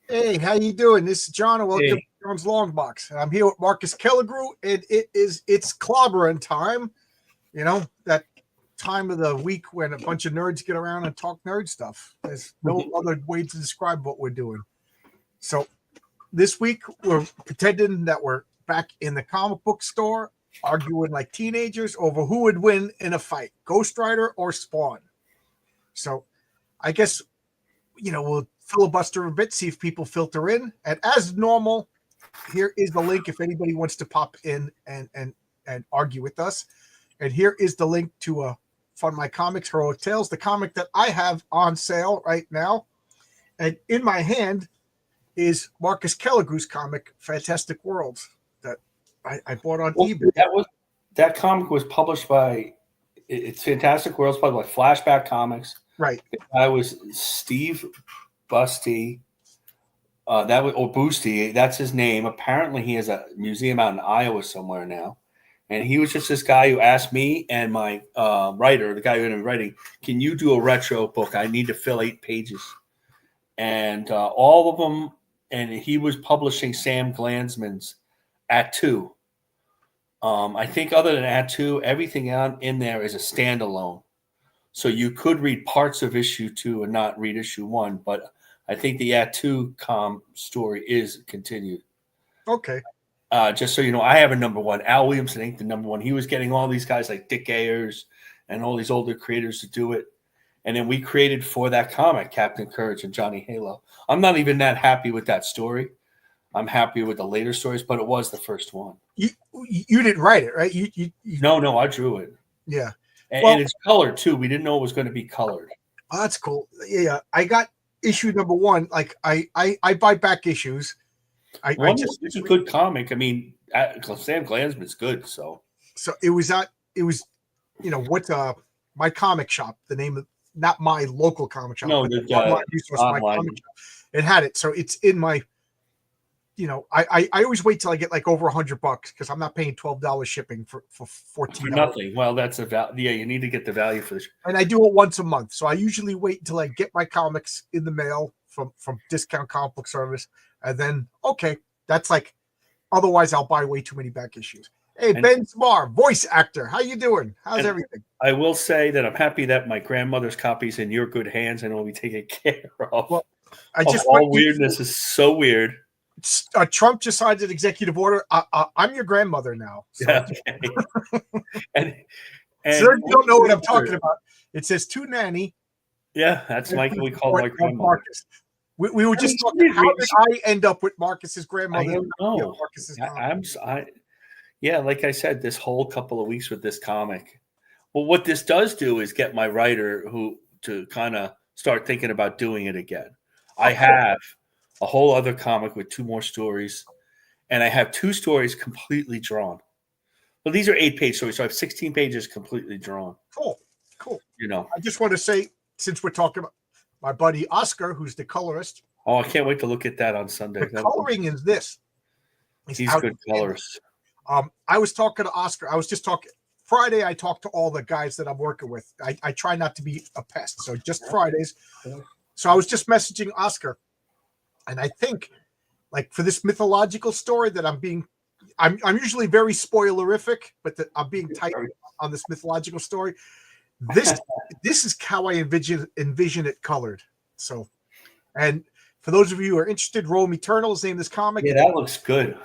Hey, how you doing? This is John, and welcome to Hey, John's Long Box. And I'm here with Marcus Kellegrew, and it's clobbering time. You know that time of the week when a bunch of nerds get around and talk nerd stuff. There's no other way to describe what we're doing. So this week we're pretending that we're back in the comic book store, arguing like teenagers over who would win in a fight, Ghost Rider or Spawn. So I guess we'll filibuster a bit, see if people filter in. And as normal, here is the link if anybody wants to pop in and argue with us. And here is the link to Fun My Comics Heroic Tales, the comic that I have on sale right now. And in my hand is Marcus Kellegrew's comic, Fantastic Worlds, that I bought on well, eBay. that comic was published by it's Fantastic Worlds, published by Flashback Comics. Right. The guy was Steve Busty. That was or Boosty. That's his name. Apparently, he has a museum out in Iowa somewhere now. And he was just this guy who asked me and my writer, the guy who ended up writing, "Can you do a retro book? I need to fill 8 pages." And all of them. And he was publishing Sam Glanzman's at 2. I think other than at 2, everything in there is a standalone. So you could read parts of issue 2 and not read issue 1. But I think the at 2 story is continued. Okay. Just so you know, I have a number 1. Al Williamson ain't the number 1. He was getting all these guys like Dick Ayers and all these older creators to do it. And then we created for that comic Captain Courage and Johnny Halo. I'm not even that happy with that story. I'm happy with the later stories, but it was the first one. You didn't write it, right? No, I drew it. Yeah. And it's colored too. We didn't know it was going to be colored. Oh, that's cool. Yeah, I got issue number 1. Like I buy back issues. It's a good comic. I mean, Sam Glanzman's good. So it was what's my comic shop, the name of, not my local comic shop, no, but online resource, my comic shop. It had it, so it's in my. I always wait till I get like over $100 because I'm not paying $12 shipping for $14. For nothing. Well, that's a value. Yeah, you need to get the value for this. And I do it once a month, so I usually wait until I get my comics in the mail from Discount Comic Book Service, and then that's like. Otherwise, I'll buy way too many back issues. Hey, Ben Smar, voice actor. How you doing? How's everything? I will say that I'm happy that my grandmother's copy's in your good hands and will be taken care of. Well, all weirdness is so weird. Trump just signed an executive order. I'm your grandmother now. So. Yeah, okay. and so you don't know what I'm talking about. It says to nanny. Yeah, that's Mike. We call my grandmother. We were just talking. How did I end up with Marcus's grandmother? I don't know. Yeah, like I said, this whole couple of weeks with this comic. Well, what this does do is get my writer to kind of start thinking about doing it again. I have a whole other comic with 2 more stories, and I have 2 stories completely drawn. Well, these are 8-page stories, so I have 16 pages completely drawn. Cool. I just want to say, since we're talking about my buddy Oscar, who's the colorist. Oh, I can't wait to look at that on Sunday. The coloring is this. He's good colorist. I was talking to Oscar. I was just talking Friday. I talked to all the guys that I'm working with. I try not to be a pest, so just Fridays. So I was just messaging Oscar, and I think, like, for this mythological story that I'm usually very spoilerific, but that I'm being tight on this mythological story. This is how I envision it colored. So, and for those of you who are interested, Rome Eternal is the name of this comic. Yeah, that looks good.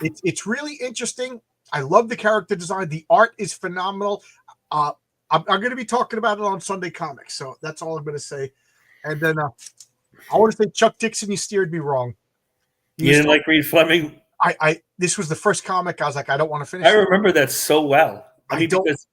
It's really interesting. I love the character design. The art is phenomenal. I'm going to be talking about it on Sunday Comics, so that's all I'm going to say. And then I want to say, Chuck Dixon, you steered me wrong. You didn't like Reed Fleming? This was the first comic I was like, I don't want to finish. I remember that so well. Because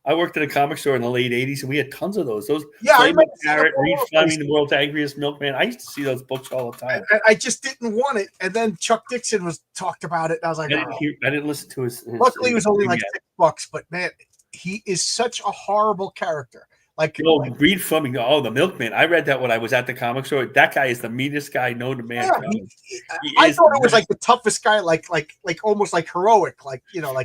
I worked at a comic store in the late 80s, and we had tons of those. I remember Reed Fleming, The World's Angriest Milkman. I used to see those books all the time. I just didn't want it. And then Chuck Dixon talked about it, and I was like, I didn't listen to his luckily, it was only like $6, but man, he is such a horrible character. Like, Reed Fleming, the Milkman. I read that when I was at the comic store. That guy is the meanest guy known to mankind. I thought it was like the toughest guy, like almost like heroic, like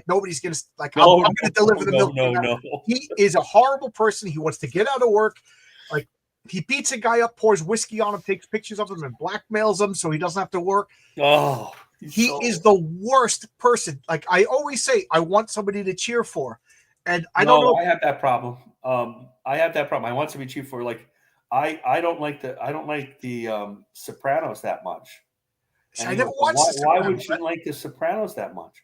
nobody's gonna I'm gonna deliver the Milkman. No. He is a horrible person. He wants to get out of work. Like, he beats a guy up, pours whiskey on him, takes pictures of him, and blackmails him so he doesn't have to work. Oh, he is the worst person. Like I always say, I want somebody to cheer for, and I don't know. I have that problem. I have that problem. I want somebody to cheer for. Like I don't like the Sopranos that much. I never watched. Why would you like the Sopranos that much?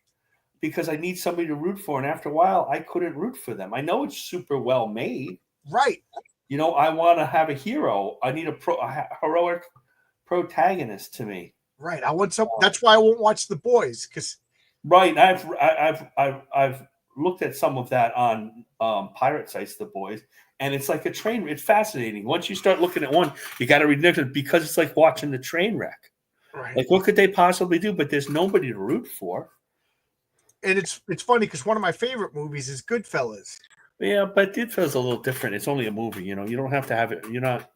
Because I need somebody to root for, and after a while, I couldn't root for them. I know it's super well made, right? You know, I want to have a hero. I need a heroic protagonist to me. Right. I want some. That's why I won't watch The Boys because. Right. I've looked at some of that on pirate sites, The Boys, and it's like a train. It's fascinating. Once you start looking at one, you got to read next because it's like watching the train wreck. Right. Like, what could they possibly do? But there's nobody to root for. And it's funny because one of my favorite movies is Goodfellas. Yeah, but Goodfellas is a little different. It's only a movie, you know. You don't have to have it. You're not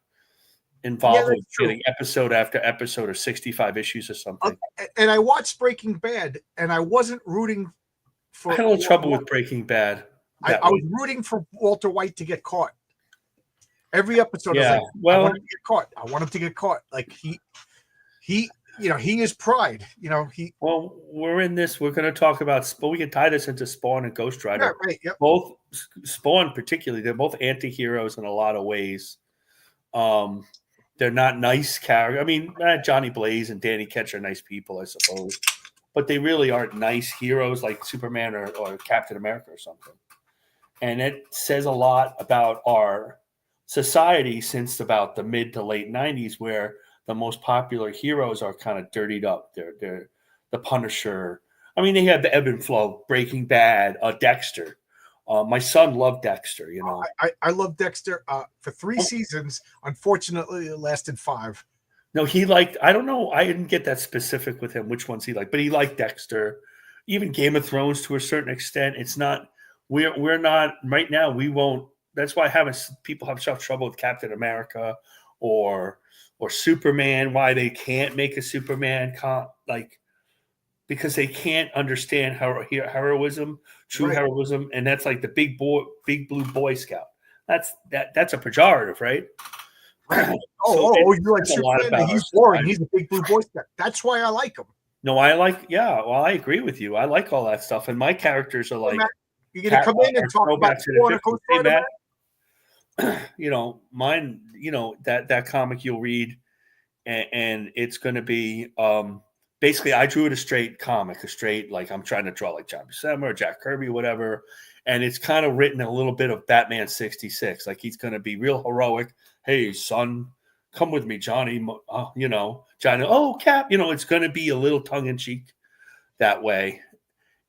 involved with getting episode after episode or 65 issues or something. And I watched Breaking Bad, and I wasn't rooting for. I had a little trouble with Breaking Bad. I was rooting for Walter White to get caught. Every episode, yeah. I was like, I want him to get caught. I want him to get caught. Like he, you know, he is pride. You know, he. Well, we're in this. We're going to talk about, but we can tie this into Spawn and Ghost Rider. Yeah, right. Yep. Both Spawn, particularly, they're both anti-heroes in a lot of ways. They're not nice characters. I mean, Johnny Blaze and Danny Ketch are nice people, I suppose, but they really aren't nice heroes like Superman or Captain America or something. And it says a lot about our society since about the mid to late 90s, where the most popular heroes are kind of dirtied up. They're the Punisher. I mean, they have the ebb and flow. Breaking Bad, Dexter. My son loved Dexter. You know, I love Dexter for 3 seasons. Unfortunately, it lasted 5. No, he liked. I don't know. I didn't get that specific with him. Which ones he liked, but he liked Dexter. Even Game of Thrones to a certain extent. It's not. We're not right now. We won't. That's why people have such trouble with Captain America or Superman, why they can't make a Superman because they can't understand heroism, true heroism, and that's like the big blue Boy Scout. That's a pejorative, right? Right. You like Superman? He's boring. He's a big blue Boy Scout. That's why I like him. No, well, I agree with you. I like all that stuff, and my characters are like. You're gonna come in and talk about Ghost Rider. You know, mine. You know that comic you'll read, and it's going to be basically I drew it a straight comic, like I'm trying to draw like John Buscema or Jack Kirby, whatever, and it's kind of written a little bit of Batman 66, like he's going to be real heroic. Hey, son, come with me, Johnny. You know, Johnny. Oh, Cap. You know, it's going to be a little tongue in cheek that way.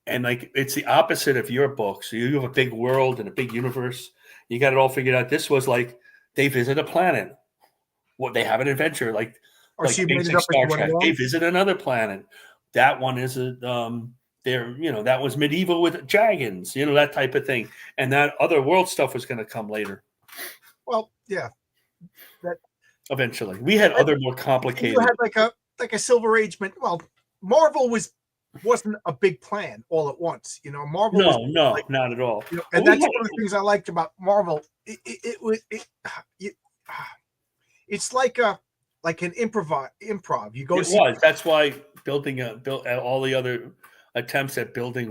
And like it's the opposite of your book. So you have a big world and a big universe. You got it all figured out. This was like they visit a planet. They have an adventure, like basic Star Trek. They visit another planet. That one is that was medieval with dragons, you know, that type of thing. And that other world stuff was going to come later. Well, yeah. Eventually. We had other more complicated. You had like a Silver Age. Well, Marvel wasn't a big plan all at once, you know. Marvel, not at all. You know, and that's one of the things I liked about Marvel. It's like an improv. You go. That's why building all the other attempts at building a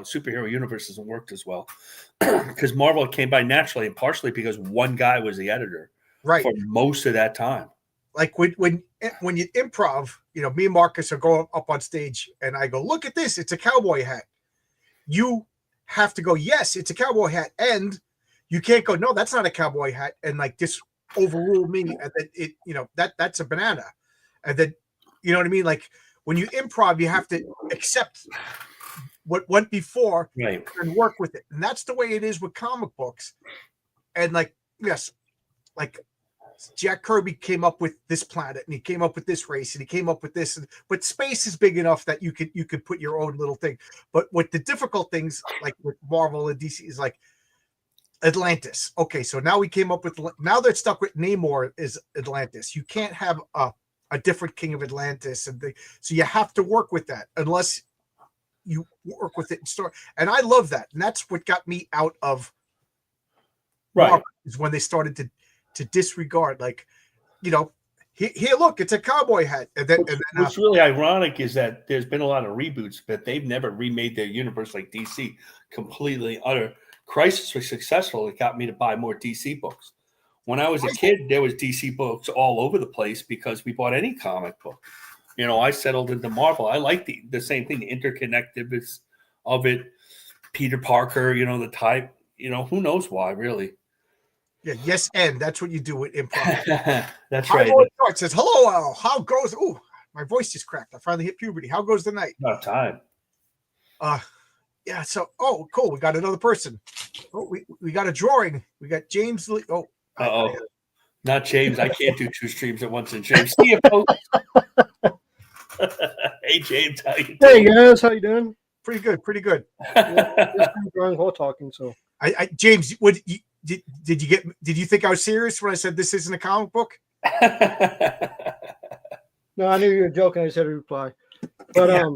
superhero universe hasn't worked as well because Marvel came by naturally and partially because one guy was the editor for most of that time. Like when you improv, you know, me and Marcus are going up on stage and I go, look at this, it's a cowboy hat. You have to go, yes, it's a cowboy hat. And you can't go, no, that's not a cowboy hat. And like just overrule me. And then that's a banana. And then, you know what I mean? Like when you improv, you have to accept what went before and work with it. And that's the way it is with comic books. And like, yes, like Jack Kirby came up with this planet and he came up with this race and he came up with this, but space is big enough that you could put your own little thing. But what the difficult things like with Marvel and DC is like Atlantis. Okay, so now now they're stuck with Namor is Atlantis. You can't have a different king of Atlantis, so you have to work with that unless you work with it and start. And I love that, and that's what got me out of Right. Marvel is when they started to disregard, like, here, look, it's a cowboy hat. And then What's really ironic is that there's been a lot of reboots, but they've never remade their universe like DC. Completely utter. Crisis was successful. It got me to buy more DC books. When I was a kid, there was DC books all over the place because we bought any comic book. I settled into Marvel. I like the same thing, the interconnectedness of it. Peter Parker, the type. Who knows why, really. Yeah, yes, and that's what you do with improv. That's right. It says, hello, Al. How goes? Ooh, my voice just cracked. I finally hit puberty. How goes the night? About time. Yeah. So, cool. We got another person. Oh, we got a drawing. We got James Lee. Oh, not James. I can't do 2 streams at once. And James, see you, folks. Hey, James, how you doing? Hey guys, how you doing? Pretty good. Drawing while talking. So, James, did you think I was serious when I said this isn't a comic book? No, I knew you were joking. I said a reply, but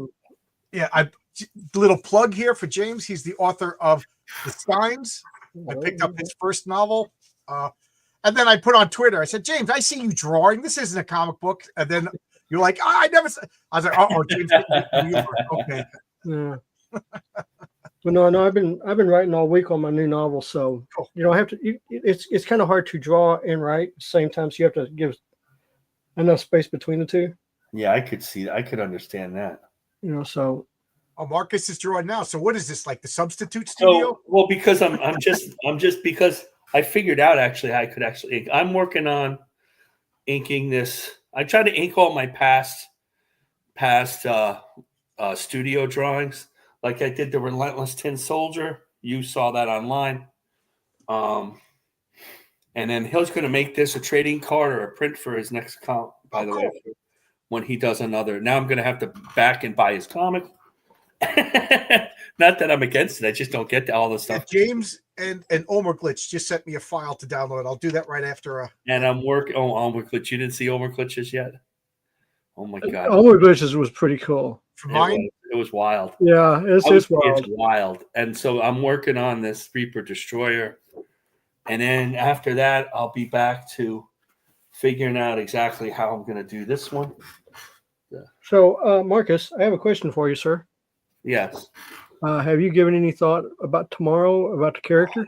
little plug here for James. He's the author of The Signs. I picked up his first novel, and then I put on Twitter. I said, James, I see you drawing. This isn't a comic book. And then you're like, I never said. I was like, James. Okay. Yeah. But no, I've been writing all week on my new novel, so cool. I have to. It's kind of hard to draw and write at the same time, so you have to give enough space between the two. Yeah, I could see. I could understand that. So. Oh, Marcus is drawing now. So what is this, like the Substitute Studio? Well, because I'm just because I figured out actually I could actually ink. I'm working on inking this. I try to ink all my past studio drawings. Like I did the Relentless Tin Soldier. You saw that online. And then he's going to make this a trading card or a print for his next comic, by the way, when he does another. Now I'm going to have to back and buy his comic. Not that I'm against it. I just don't get all the stuff. James and Omer Glitch just sent me a file to download. I'll do that right after. And I'm working on Omer Glitch. You didn't see Omer Glitches yet? Oh, my God. Omer Glitches was pretty cool. For mine? It was wild. Yeah, it's wild. It's wild. And so I'm working on this Reaper Destroyer. And then after that, I'll be back to figuring out exactly how I'm going to do this one. Yeah. So, Marcus, I have a question for you, sir. Yes. Have you given any thought about tomorrow, about the character?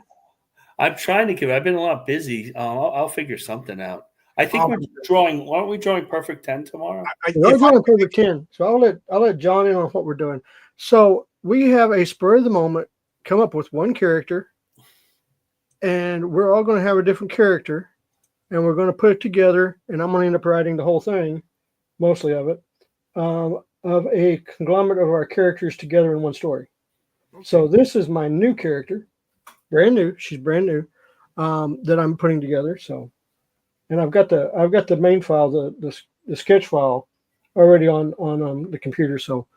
I'm trying to give. I've been a lot busy. I'll figure something out. I think we're drawing. Aren't we drawing Perfect 10 tomorrow? We're drawing Perfect 10. So I'll let John in on what we're doing. So we have a spur of the moment come up with one character, and we're all going to have a different character, and we're going to put it together. And I'm going to end up writing the whole thing, mostly of it, of a conglomerate of our characters together in one story. So this is my new character, brand new. She's brand new, that I'm putting together. So. And I've got the main file, the sketch file, already on the computer. So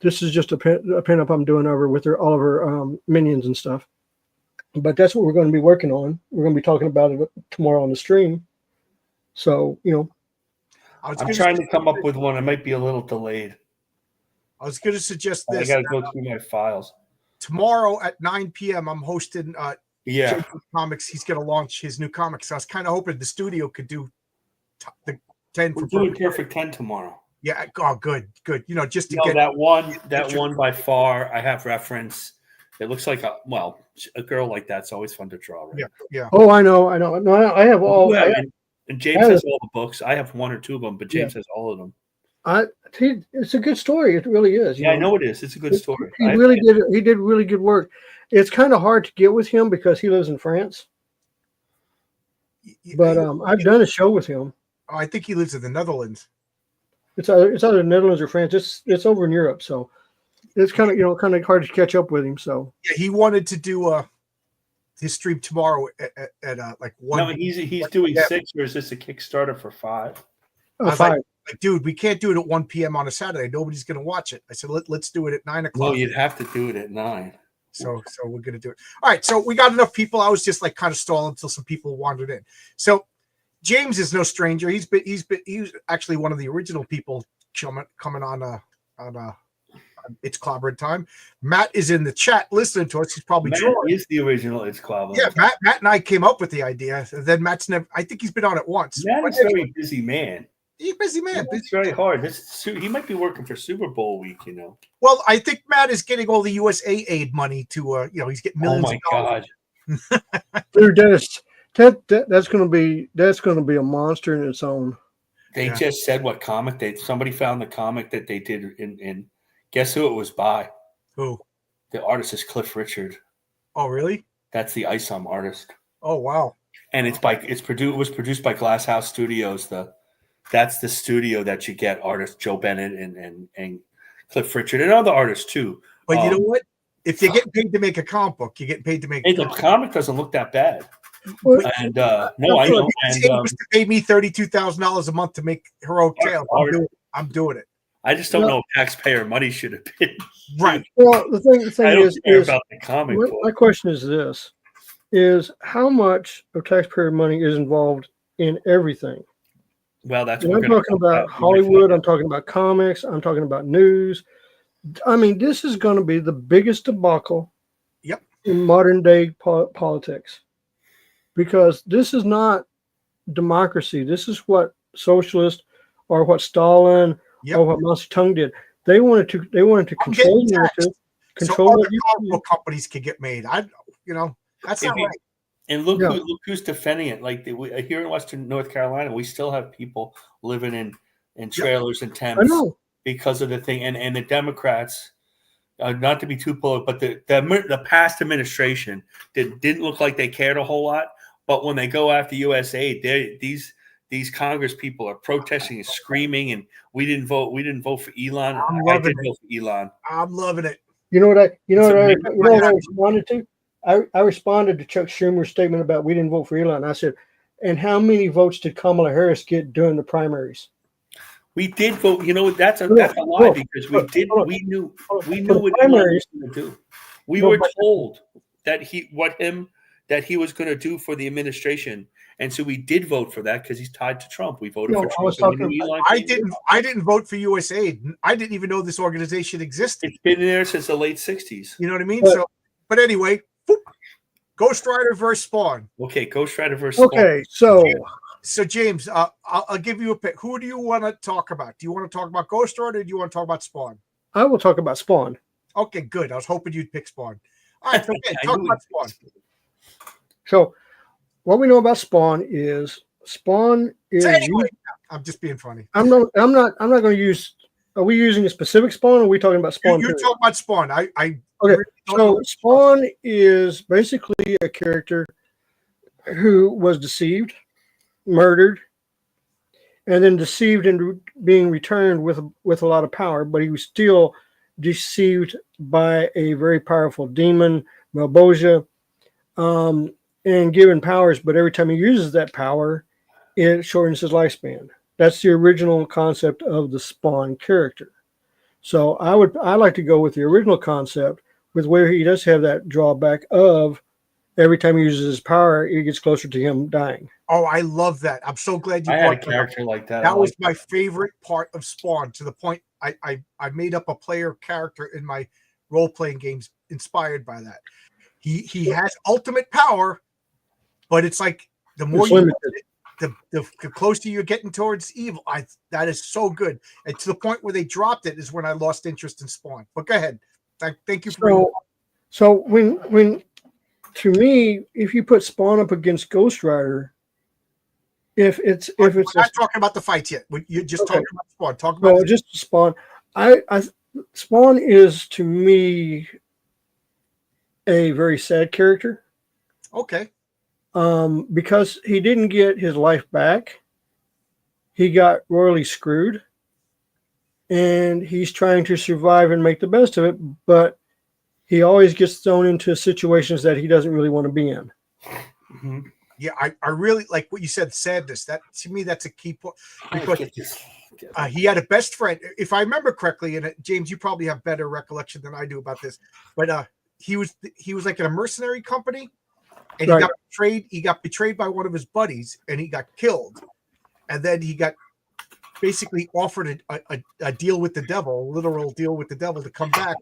this is just a pinup I'm doing over with all of her minions and stuff. But that's what we're going to be working on. We're going to be talking about it tomorrow on the stream. So I'm trying to come up with one. I might be a little delayed. I was going to suggest this. I got to go through my files. Tomorrow at 9 p.m. I'm hosting. Comics. He's going to launch his new comics. So I was kind of hoping the studio could do the 10 for Perfect 10 tomorrow. Yeah. Oh, good. Just to get that one by far. I have reference. It looks like a girl like that's always fun to draw. Right? Yeah. Oh, I know. No, I have all. Yeah, and James has all the books. I have 1 or 2 of them, but James has all of them. It's a good story. It really is. I know it is. It's a good story. He did really good work. It's kind of hard to get with him because he lives in France. But I've done a show with him. Oh, I think he lives in the Netherlands. It's either the Netherlands or France. It's over in Europe, so it's kind of hard to catch up with him. So yeah, he wanted to do his stream tomorrow at like 1. No, he's doing 6, or is this a Kickstarter for 5? 5. Like, dude, we can't do it at 1 p.m. on a Saturday. Nobody's going to watch it. I said, let's do it at 9 o'clock. Well, you'd have to do it at 9. So we're going to do it. All right. So we got enough people. I was just like kind of stalling until some people wandered in. So James is no stranger. He was actually one of the original people coming on It's Clobbering Time. Matt is in the chat listening to us. He's probably Matt drawing. is the original It's Clobbering. Yeah, Matt and I came up with the idea. Then Matt's never. I think he's been on it once. Matt is a very busy man. He's a busy man. It's very hard. He might be working for Super Bowl week, Well, I think Matt is getting all the USA aid money to, he's getting millions. Oh my God, Dude, that's going to be a monster in its own. They just said what comic somebody found the comic that they did in guess who it was by? Who? The artist is Cliff Richard. Oh, really? That's the ISOM artist. Oh, wow. And it was produced by Glass House Studios. That's the studio that you get artists Joe Bennett and Cliff Richard and other artists too. But you know what? If you're getting paid to make a comic book, you're getting paid to make. The comic doesn't look that bad. And no, I know. And to pay me $32,000 a month to make Heroic Tales. I'm doing it. I just don't know if taxpayer money should have been right. Well, the thing I don't is about the comic book. My question is this: is how much of taxpayer money is involved in everything? Well, that's what I'm talking about. Hollywood. I'm talking about comics. I'm talking about news. I mean, this is going to be the biggest debacle. Yep. In modern day politics, because this is not democracy. This is what socialists or what Stalin or what Mao Zedong did. They wanted to control the narrative, control so other comic book companies could get made. That's not right. And look who's defending it. Like here in Western North Carolina, we still have people living in trailers and tents because of the thing. And the Democrats, not to be too political, but the past administration didn't look like they cared a whole lot. But when they go after USA, these Congress people are protesting and screaming, and we didn't vote for Elon. I did vote for Elon. I'm loving it. You know what I responded to? I responded to Chuck Schumer's statement about we didn't vote for Elon. I said, and how many votes did Kamala Harris get during the primaries? We did vote. That's a lie because we knew what Elon was going to do. We were told that he was going to do for the administration, and so we did vote for that because he's tied to Trump. We voted for Trump. I didn't vote for USAID. I didn't even know this organization existed. It's been there since the late '60s. You know what I mean? But anyway, Ghost Rider versus Spawn. Okay, Ghost Rider versus Spawn. Okay, so James, I'll give you a pick. Who do you want to talk about? Do you want to talk about Ghost Rider or do you want to talk about Spawn? I will talk about Spawn. Okay, good. I was hoping you'd pick Spawn. All right, okay, talk about Spawn. So, what we know about Spawn is anyway, I'm just being funny. I'm not going to use. Are we using a specific Spawn? Or are we talking about Spawn? You're talking about Spawn. Okay. Really so Spawn is basically a character who was deceived, murdered, and then deceived into being returned with a lot of power, but he was still deceived by a very powerful demon, Malbosia, and given powers, but every time he uses that power, it shortens his lifespan. That's the original concept of the Spawn character. So I like to go with the original concept, with where he does have that drawback of every time he uses his power, it gets closer to him dying. Oh, I love that. I'm so glad you brought a character like that. That was my favorite part of Spawn, to the point I made up a player character in my role-playing games inspired by that. He has ultimate power, but it's like the more you use it, the closer you're getting towards evil. That is so good. And to the point where they dropped it is when I lost interest in Spawn. But go ahead. Thank you for So when to me, if you put Spawn up against Ghost Rider, we're not talking about the fights yet. You're just talking about Spawn. Talk about just Spawn. Spawn is, to me, a very sad character. Okay. Because he didn't get his life back. He got royally screwed. And he's trying to survive and make the best of it, but he always gets thrown into situations that he doesn't really want to be in. Mm-hmm. Yeah, I really like what you said, sadness. That, to me, that's a key point. Because he had a best friend. If I remember correctly, and James, you probably have better recollection than I do about this, but he was like in a mercenary company, and he got betrayed. He got betrayed by one of his buddies, and he got killed. And then he got basically offered a deal with the devil, a literal deal with the devil to come back.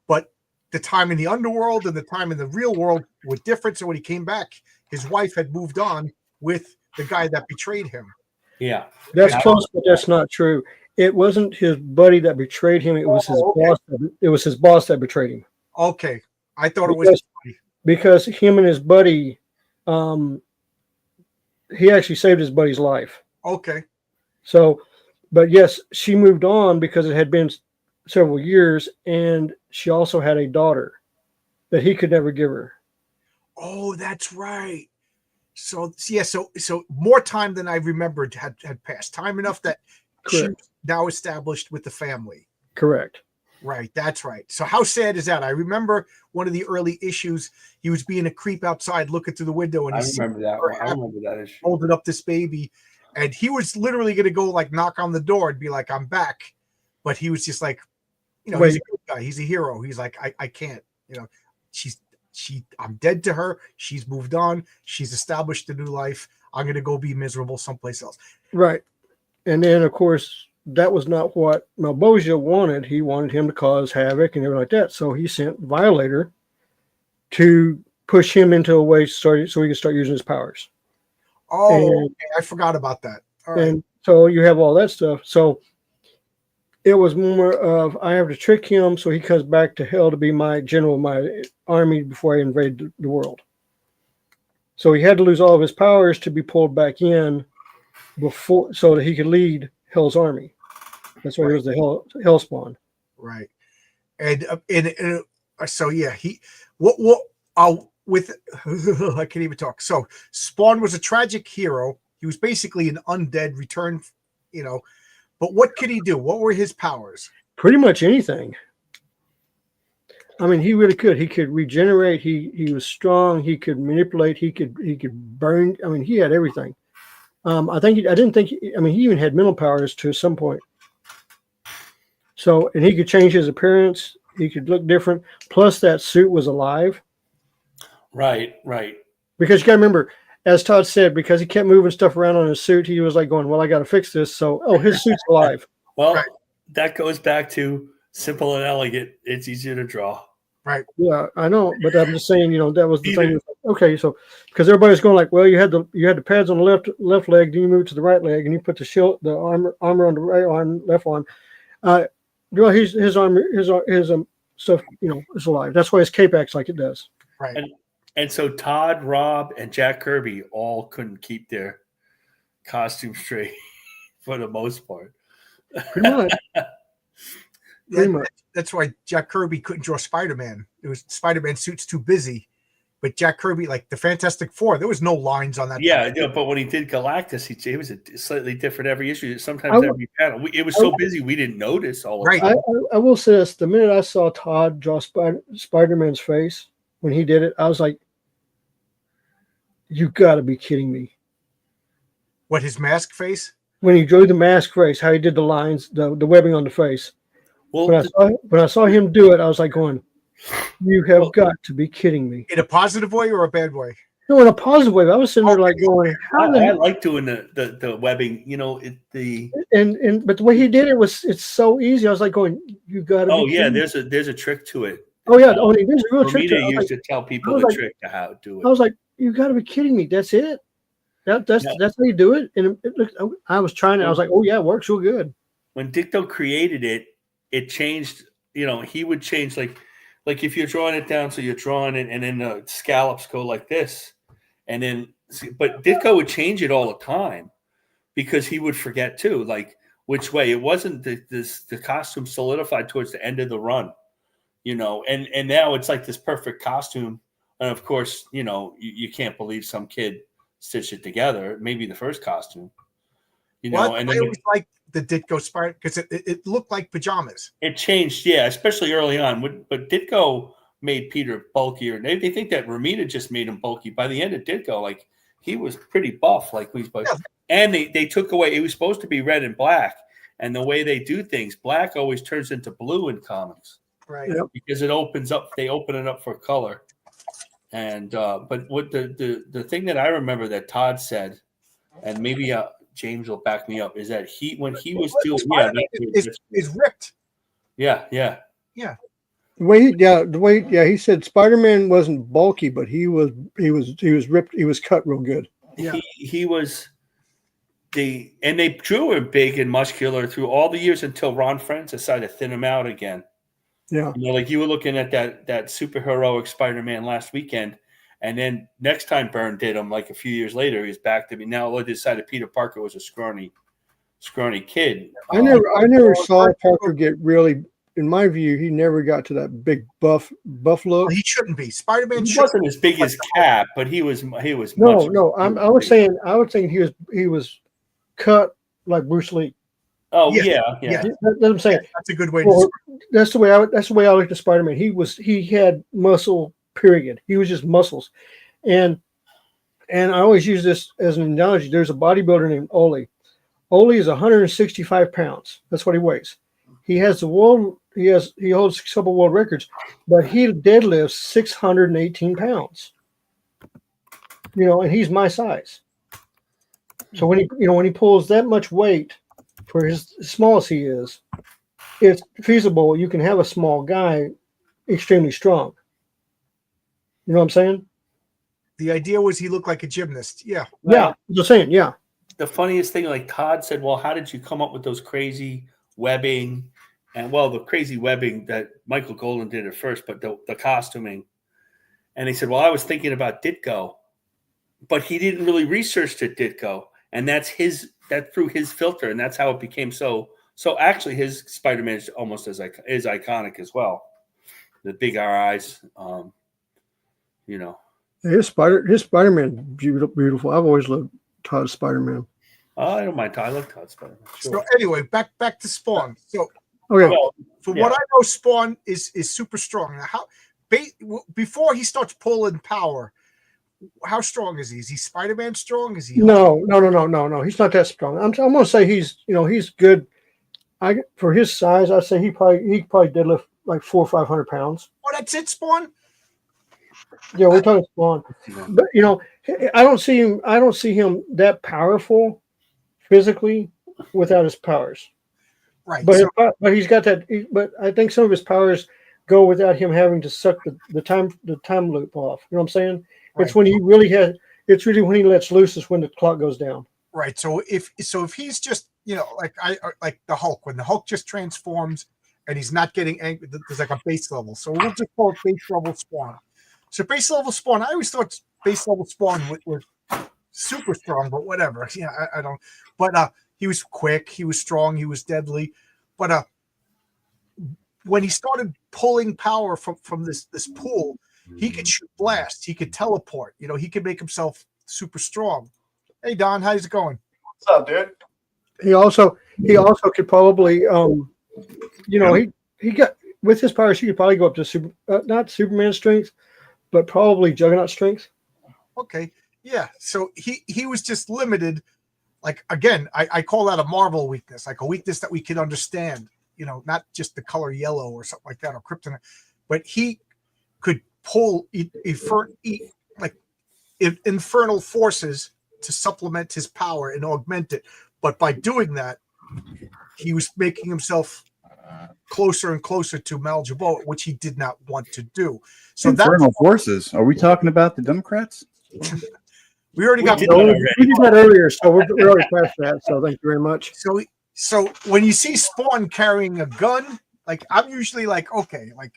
But the time in the underworld and the time in the real world were different. So when he came back, his wife had moved on with the guy that betrayed him. Yeah. That's close, but that's not true. It wasn't his buddy that betrayed him. It was his boss. It was his boss that betrayed him. Okay. I thought it was because him and his buddy, he actually saved his buddy's life. Okay. So, but yes, she moved on because it had been several years, and she also had a daughter that he could never give her. Oh, that's right. So yeah, so more time than I remembered had passed. Time enough that she was now established with the family. Correct. Right, that's right. So how sad is that? I remember one of the early issues. He was being a creep outside, looking through the window, and I remember that. I remember that issue. Holding up this baby, and he was literally going to go like knock on the door and be like, "I'm back," but he was just like, you know, he's a good guy. He's a hero. He's like, I can't. You know, I'm dead to her. She's moved on. She's established a new life. I'm going to go be miserable someplace else. Right, and then of course, that was not what Malbosia wanted. He wanted him to cause havoc and everything like that. So he sent Violator to push him into a way so he could start using his powers. Oh, okay. I forgot about that. All right. And so you have all that stuff. So it was more of, I have to trick him so he comes back to hell to be my general, my army before I invade the world. So he had to lose all of his powers to be pulled back in before, so that he could lead Hell's army. That's why he was the hell spawn. Right. And so yeah, with I can't even talk. So Spawn was a tragic hero. He was basically an undead return, you know. But what could he do? What were his powers? Pretty much anything. I mean, he really could. He could regenerate. He was strong. He could manipulate. He could burn. I mean, he had everything. I didn't think. He even had mental powers to some point. So, and he could change his appearance. He could look different. Plus, that suit was alive. Right. Because you got to remember, as Todd said, because he kept moving stuff around on his suit, he was like going, "Well, I got to fix this." So, his suit's alive. Well, that goes back to simple and elegant. It's easier to draw. Right. Yeah, I know, but I'm just saying, that was the thing. Okay, so because everybody's going like, well, you had the pads on the left leg, then you moved to the right leg, and you put the armor on the right arm, left arm. Well, his armor, his stuff, is alive. That's why his cape acts like it does. Right. And so Todd, Rob, and Jack Kirby all couldn't keep their costume straight for the most part. Pretty much. That's why Jack Kirby couldn't draw Spider-Man. It was Spider-Man suit's too busy. But Jack Kirby, like the Fantastic Four, there was no lines on that. Yeah, but when he did Galactus, it was a slightly different every issue. Sometimes every panel. It was so busy we didn't notice all of it. I will say this. The minute I saw Todd draw Spider-Man's face, when he did it, I was like, you got to be kidding me. What, his mask face? When he drew the mask face, how he did the lines, the webbing on the face. Well, when I saw him do it, I was like going, you have got to be kidding me. In a positive way or a bad way? No, in a positive way. I was sitting there like going, I like doing the webbing, but the way he did it's so easy. I was like going, you got to. Oh yeah, there's a trick to it. Oh yeah, there's a real trick to it. Used to tell people the trick to how to do it. I was like, you got to be kidding me. That's it. That's how you do it. And it looked. I was trying it. I was like, oh yeah, it works real good. When Dicto created it, it changed. He would change like if you're drawing it down, so you're drawing it, and then the scallops go like this, and then but Ditko would change it all the time because he would forget too, like which way. It wasn't the costume solidified towards the end of the run, and now it's like this perfect costume, and of course, you can't believe some kid stitched it together. Maybe the first costume, and then I always like the Ditko Spider because it looked like pajamas. It changed, yeah, especially early on. But Ditko made Peter bulkier. They think that Romita just made him bulky. By the end of Ditko, like he was pretty buff, and they took away. It was supposed to be red and black, and the way they do things, black always turns into blue in comics, right? Because it opens up. They open it up for color. And but what the thing that I remember that Todd said, and maybe James will back me up, is that when he was Well, doing Spider-Man is ripped. yeah. He said Spider-Man wasn't bulky, but he was ripped. He was cut real good. Yeah. He was and they drew him big and muscular through all the years until Ron Friends decided to thin him out again. Yeah. Like you were looking at that superheroic Spider-Man last weekend, and then next time Byrne did him, like a few years later, he's back to me. Now they decided Peter Parker was a scrawny kid. I never saw Parker get really. In my view, he never got to that big buff look. Well, he shouldn't be. Spider-Man He wasn't as big as Cap, but he was. No. I was saying he was cut like Bruce Lee. Oh yeah. That's what I'm saying. That's a good way to. That's the way I looked at Spider-Man. He had muscle. Period. He was just muscles, and I always use this as an analogy. There's a bodybuilder named Ole. Ole is 165 pounds. That's what he weighs. He holds a couple world records, but he deadlifts 618 pounds. And he's my size. So when he pulls that much weight for as small as he is, it's feasible. You can have a small guy extremely strong. You know what I'm saying? The idea was he looked like a gymnast. Yeah. Yeah. I'm saying, yeah. The funniest thing, like Todd said, well, how did you come up with those crazy webbing? And the crazy webbing that Michael Golden did at first, but the costuming. And he said, well, I was thinking about Ditko, but he didn't really research Ditko. And that's through his filter. And that's how it became so actually his Spider-Man is almost as iconic as well. The big eyes, His Spider-Man beautiful. I've always loved Todd's Spider-Man. I don't mind Todd. I love Todd's Spider-Man. Sure. So anyway, back to Spawn. So okay. From what I know, Spawn is super strong. Now, before he starts pulling power, how strong is he? Is he Spider-Man strong? Is he? No. He's not that strong. I'm going to say he's good. For his size, I'd say he probably deadlift like 400 or 500 pounds. Oh, that's it, Spawn. Yeah, we're talking Spawn, but I don't see him that powerful physically without his powers. Right, but he's got that. But I think some of his powers go without him having to suck the time loop off. You know what I'm saying? Right. It's when he really has. It's really when he lets loose is when the clock goes down. Right. So if he's just like the Hulk, when the Hulk just transforms and he's not getting angry, there's like a base level. So we'll just call it base level Spawn. So base level Spawn, I always thought base level Spawn was super strong, but whatever. Yeah, I don't. But he was quick, he was strong, he was deadly. But when he started pulling power from this pool, he could shoot blasts, he could teleport. He could make himself super strong. Hey Don, how's it going? What's up, dude? He also could probably he got with his powers he could probably go up to not Superman strength, but probably Juggernaut strength. Okay. Yeah. So he was just limited. Like, again, I call that a Marvel weakness, like a weakness that we can understand, not just the color yellow or something like that or kryptonite, but he could pull infernal forces to supplement his power and augment it. But by doing that, he was making himself closer and closer to Maljubo, which he did not want to do. So infernal forces. Are we talking about the Democrats? We did that earlier, so we're already past that. So thank you very much. So when you see Spawn carrying a gun, like I'm usually like, okay, like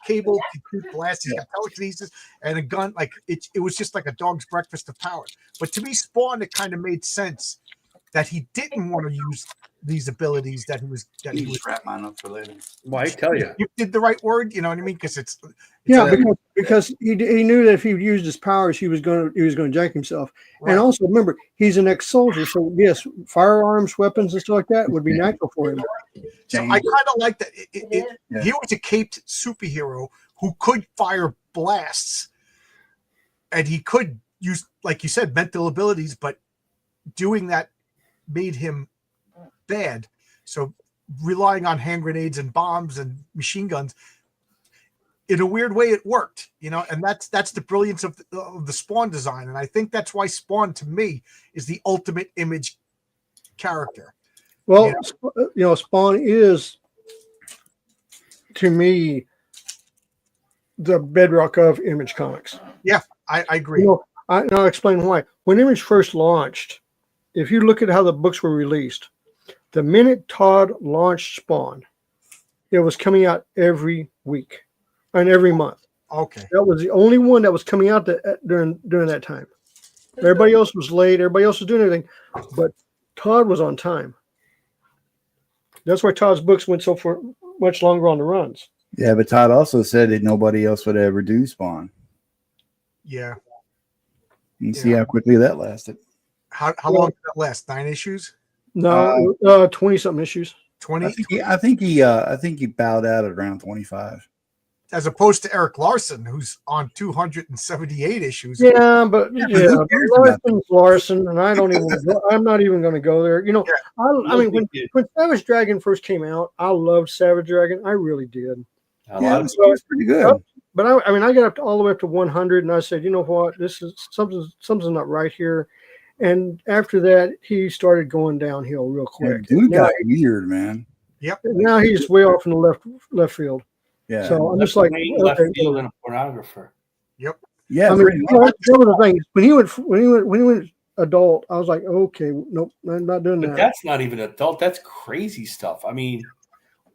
Cable can shoot blasts, he's got telekinesis and a gun. Like it was just like a dog's breakfast of power. But to me, Spawn, it kind of made sense that he didn't want to use these abilities that he was wrap mine up for later. Well, I tell you, you did the right word. You know what I mean? Because it's because he knew that if he used his powers, he was going to jack himself. Right. And also remember, he's an ex-soldier, so yes, firearms, weapons, and stuff like that would be natural for him. So I kind of like that. He was a caped superhero who could fire blasts, and he could use, like you said, mental abilities, but doing that made him bad. So relying on hand grenades and bombs and machine guns, in a weird way, it worked, and that's the brilliance of the Spawn design. And I think that's why Spawn, to me, is the ultimate image character. Well, Spawn is, to me, the bedrock of Image Comics. I agree. I'll explain why. When Image first launched, if you look at how the books were released, the minute Todd launched Spawn, it was coming out every week and every month. Okay. That was the only one that was coming out during that time. Everybody else was late. Everybody else was doing everything, but Todd was on time. That's why Todd's books went so for much longer on the runs. Yeah, but Todd also said that nobody else would ever do Spawn. Yeah. And see how quickly that lasted. How long did that last? 9 issues? No, 20-something issues. 20? I think he bowed out at around 25. As opposed to Eric Larson, who's on 278 issues. Yeah, but who cares about Larson's Larson, and I don't even. I'm not even going to go there. I mean, when Savage Dragon first came out, I loved Savage Dragon. I really did. It was pretty good. But I got all the way up to 100, and I said, you know what, this is something's not right here. And after that, he started going downhill real quick. Yeah, dude got weird, man. Yep. Now he's way off in the left field. Yeah. So I'm just like, left field and a pornographer. Yep. Yeah. I mean, that was the thing. When he went adult, I was like, okay, nope, I'm not doing But that. that's not even adult. That's crazy stuff. I mean,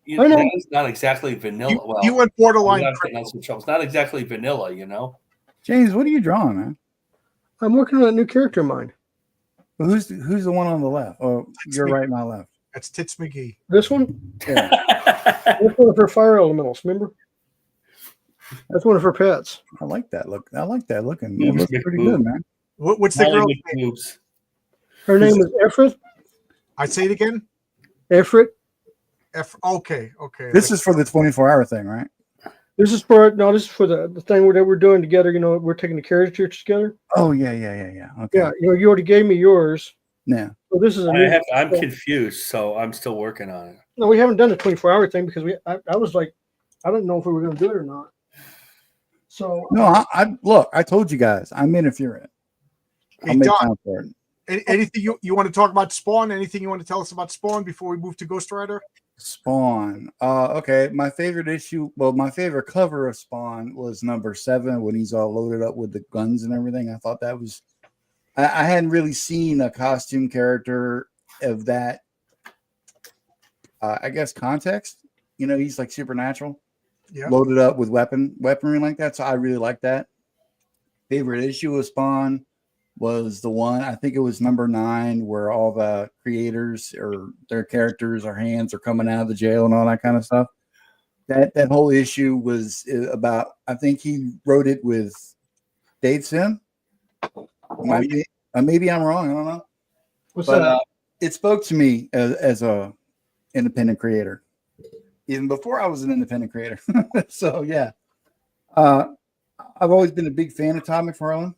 I know. that's not exactly vanilla. You went borderline. It's not exactly vanilla, James, what are you drawing, man? I'm working on a new character of mine. Well, who's the one on the left? Oh, you're right, my left. That's Tits McGee. This one? Yeah. That's one of her fire elementals, remember? That's one of her pets. I like that look. I like that looking. Boobs, It looks pretty big good, man. What's the girl's name? boobs. Her name is Efrit. I say it again. Efrit. Okay. This is for the 24-hour thing, right? This is for the thing that we're doing together. We're taking the characters together. Oh yeah. Okay. Yeah, you already gave me yours. Yeah. So this is a new. I'm confused, so I'm still working on it. No, we haven't done the 24-hour thing because I was like, I didn't know if we were going to do it or not. So No, I told you guys, I'm interfering. I'll make time for it. Anything you want to talk about Spawn? Anything you want to tell us about Spawn before we move to Ghost Rider? Spawn. Okay. My favorite my favorite cover of Spawn was number 7 when he's all loaded up with the guns and everything. I thought that was. I hadn't really seen a costume character of that. I guess context. He's like supernatural, loaded up with weaponry like that. So I really like that. Favorite issue of Spawn was the one, I think it was number 9, where all the creators or their characters or hands are coming out of the jail and all that kind of stuff. That whole issue was about, I think he wrote it with Dave Sim. Maybe I'm wrong. I don't know. what's that? It spoke to me as a independent creator, even before I was an independent creator. So yeah, I've always been a big fan of Todd McFarlane.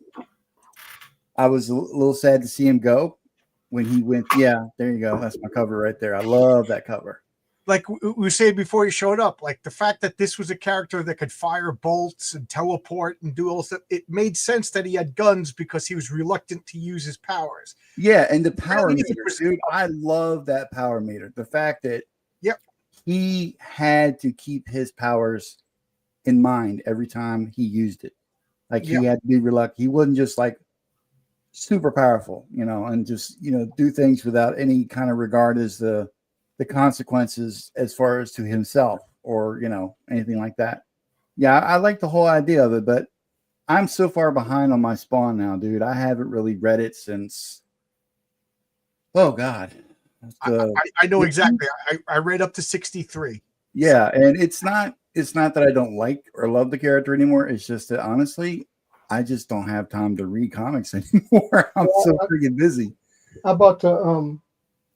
I was a little sad to see him go when he went. Yeah, there you go. That's my cover right there. I love that cover. Like we said before you showed up, like the fact that this was a character that could fire bolts and teleport and do all stuff, it made sense that he had guns because he was reluctant to use his powers. Yeah, and the power meter, dude. I love that power meter. The fact that he had to keep his powers in mind every time he used it. Like he had to be reluctant. He wasn't just like super powerful, and just do things without any kind of regard as the consequences as far as to himself or anything like that. Yeah, I like the whole idea of it, but I'm so far behind on my Spawn now, dude. I haven't really read it since God. I know exactly. I read up to 63. Yeah, and it's not that I don't like or love the character anymore. It's just that honestly, I just don't have time to read comics anymore. I'm so freaking busy. How about the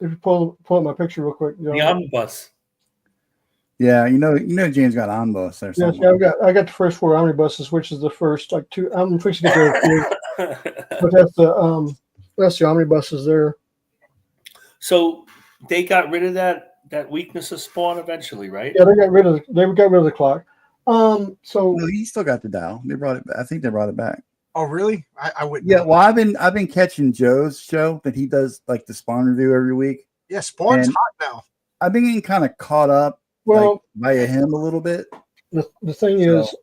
if you pull up my picture real quick. The omnibus. Yeah, James got omnibus there. Yes, I got the first 4 omnibuses, which is the first like 2. I'm fixing to get there, but that's the omnibuses there. So they got rid of that weakness of Spawn eventually, right? Yeah, they got rid of the clock. So no, he still got the dial. They brought it back. I think they brought it back. Oh, really? I wouldn't. Yeah, know. well, I've been catching Joe's show that he does like the Spawn review every week. Yeah, Spawn's And hot now. I've been getting kind of caught up Well, via him a little bit. the thing is,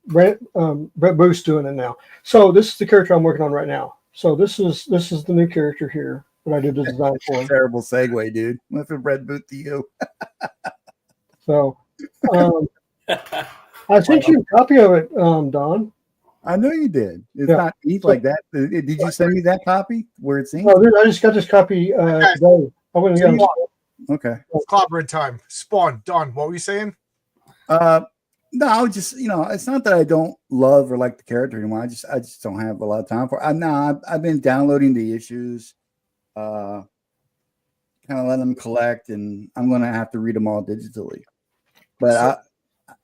Brett Booth's doing it now. So this is the character I'm working on right now. So this is the new character here that I did the design for. Terrible segue, dude. What if it Red Boot to you? So I sent you a copy of it, Don. I know you did. It's Yeah. not neat like that. Did you send me that copy where it's Oh, dude, I just got this copy today. I went and got it. Okay. Clobbering time. Spawn. Don, what were you saying? No, I would just, it's not that I don't love or like the character anymore. I just don't have a lot of time for it. I've been downloading the issues, kind of letting them collect, and I'm going to have to read them all digitally. But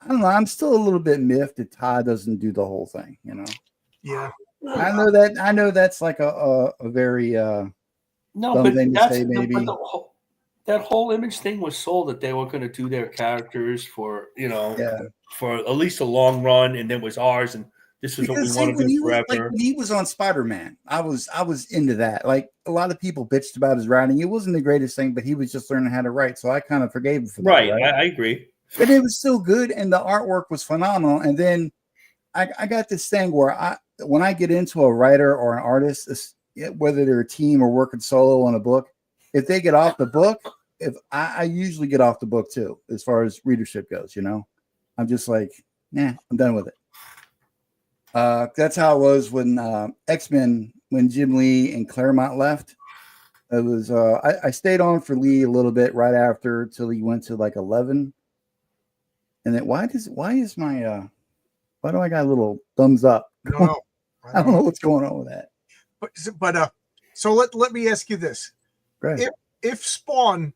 I don't know. I'm still a little bit miffed that Todd doesn't do the whole thing, Yeah. I know that's like a very No, dumb but thing to that's say, maybe. that whole Image thing was sold that they were going to do their characters for for at least a long run, and then was ours, and this is what we want to do forever. When he was on Spider-Man, I was into that. Like a lot of people bitched about his writing. It wasn't the greatest thing, but he was just learning how to write, so I kind of forgave him for that. Right, I agree. But it was still good, and the artwork was phenomenal. And then I got this thing where when I get into a writer or an artist, whether they're a team or working solo on a book, if they get off the book, if I usually get off the book too, as far as readership goes, I'm just like, nah, I'm done with it. That's how it was when X-Men, when Jim Lee and Claremont left. It was I stayed on for Lee a little bit right after till he went to like 11. And then why do I got a little thumbs up? I don't know. I don't know what's going on with that. But so let me ask you this. Right. If Spawn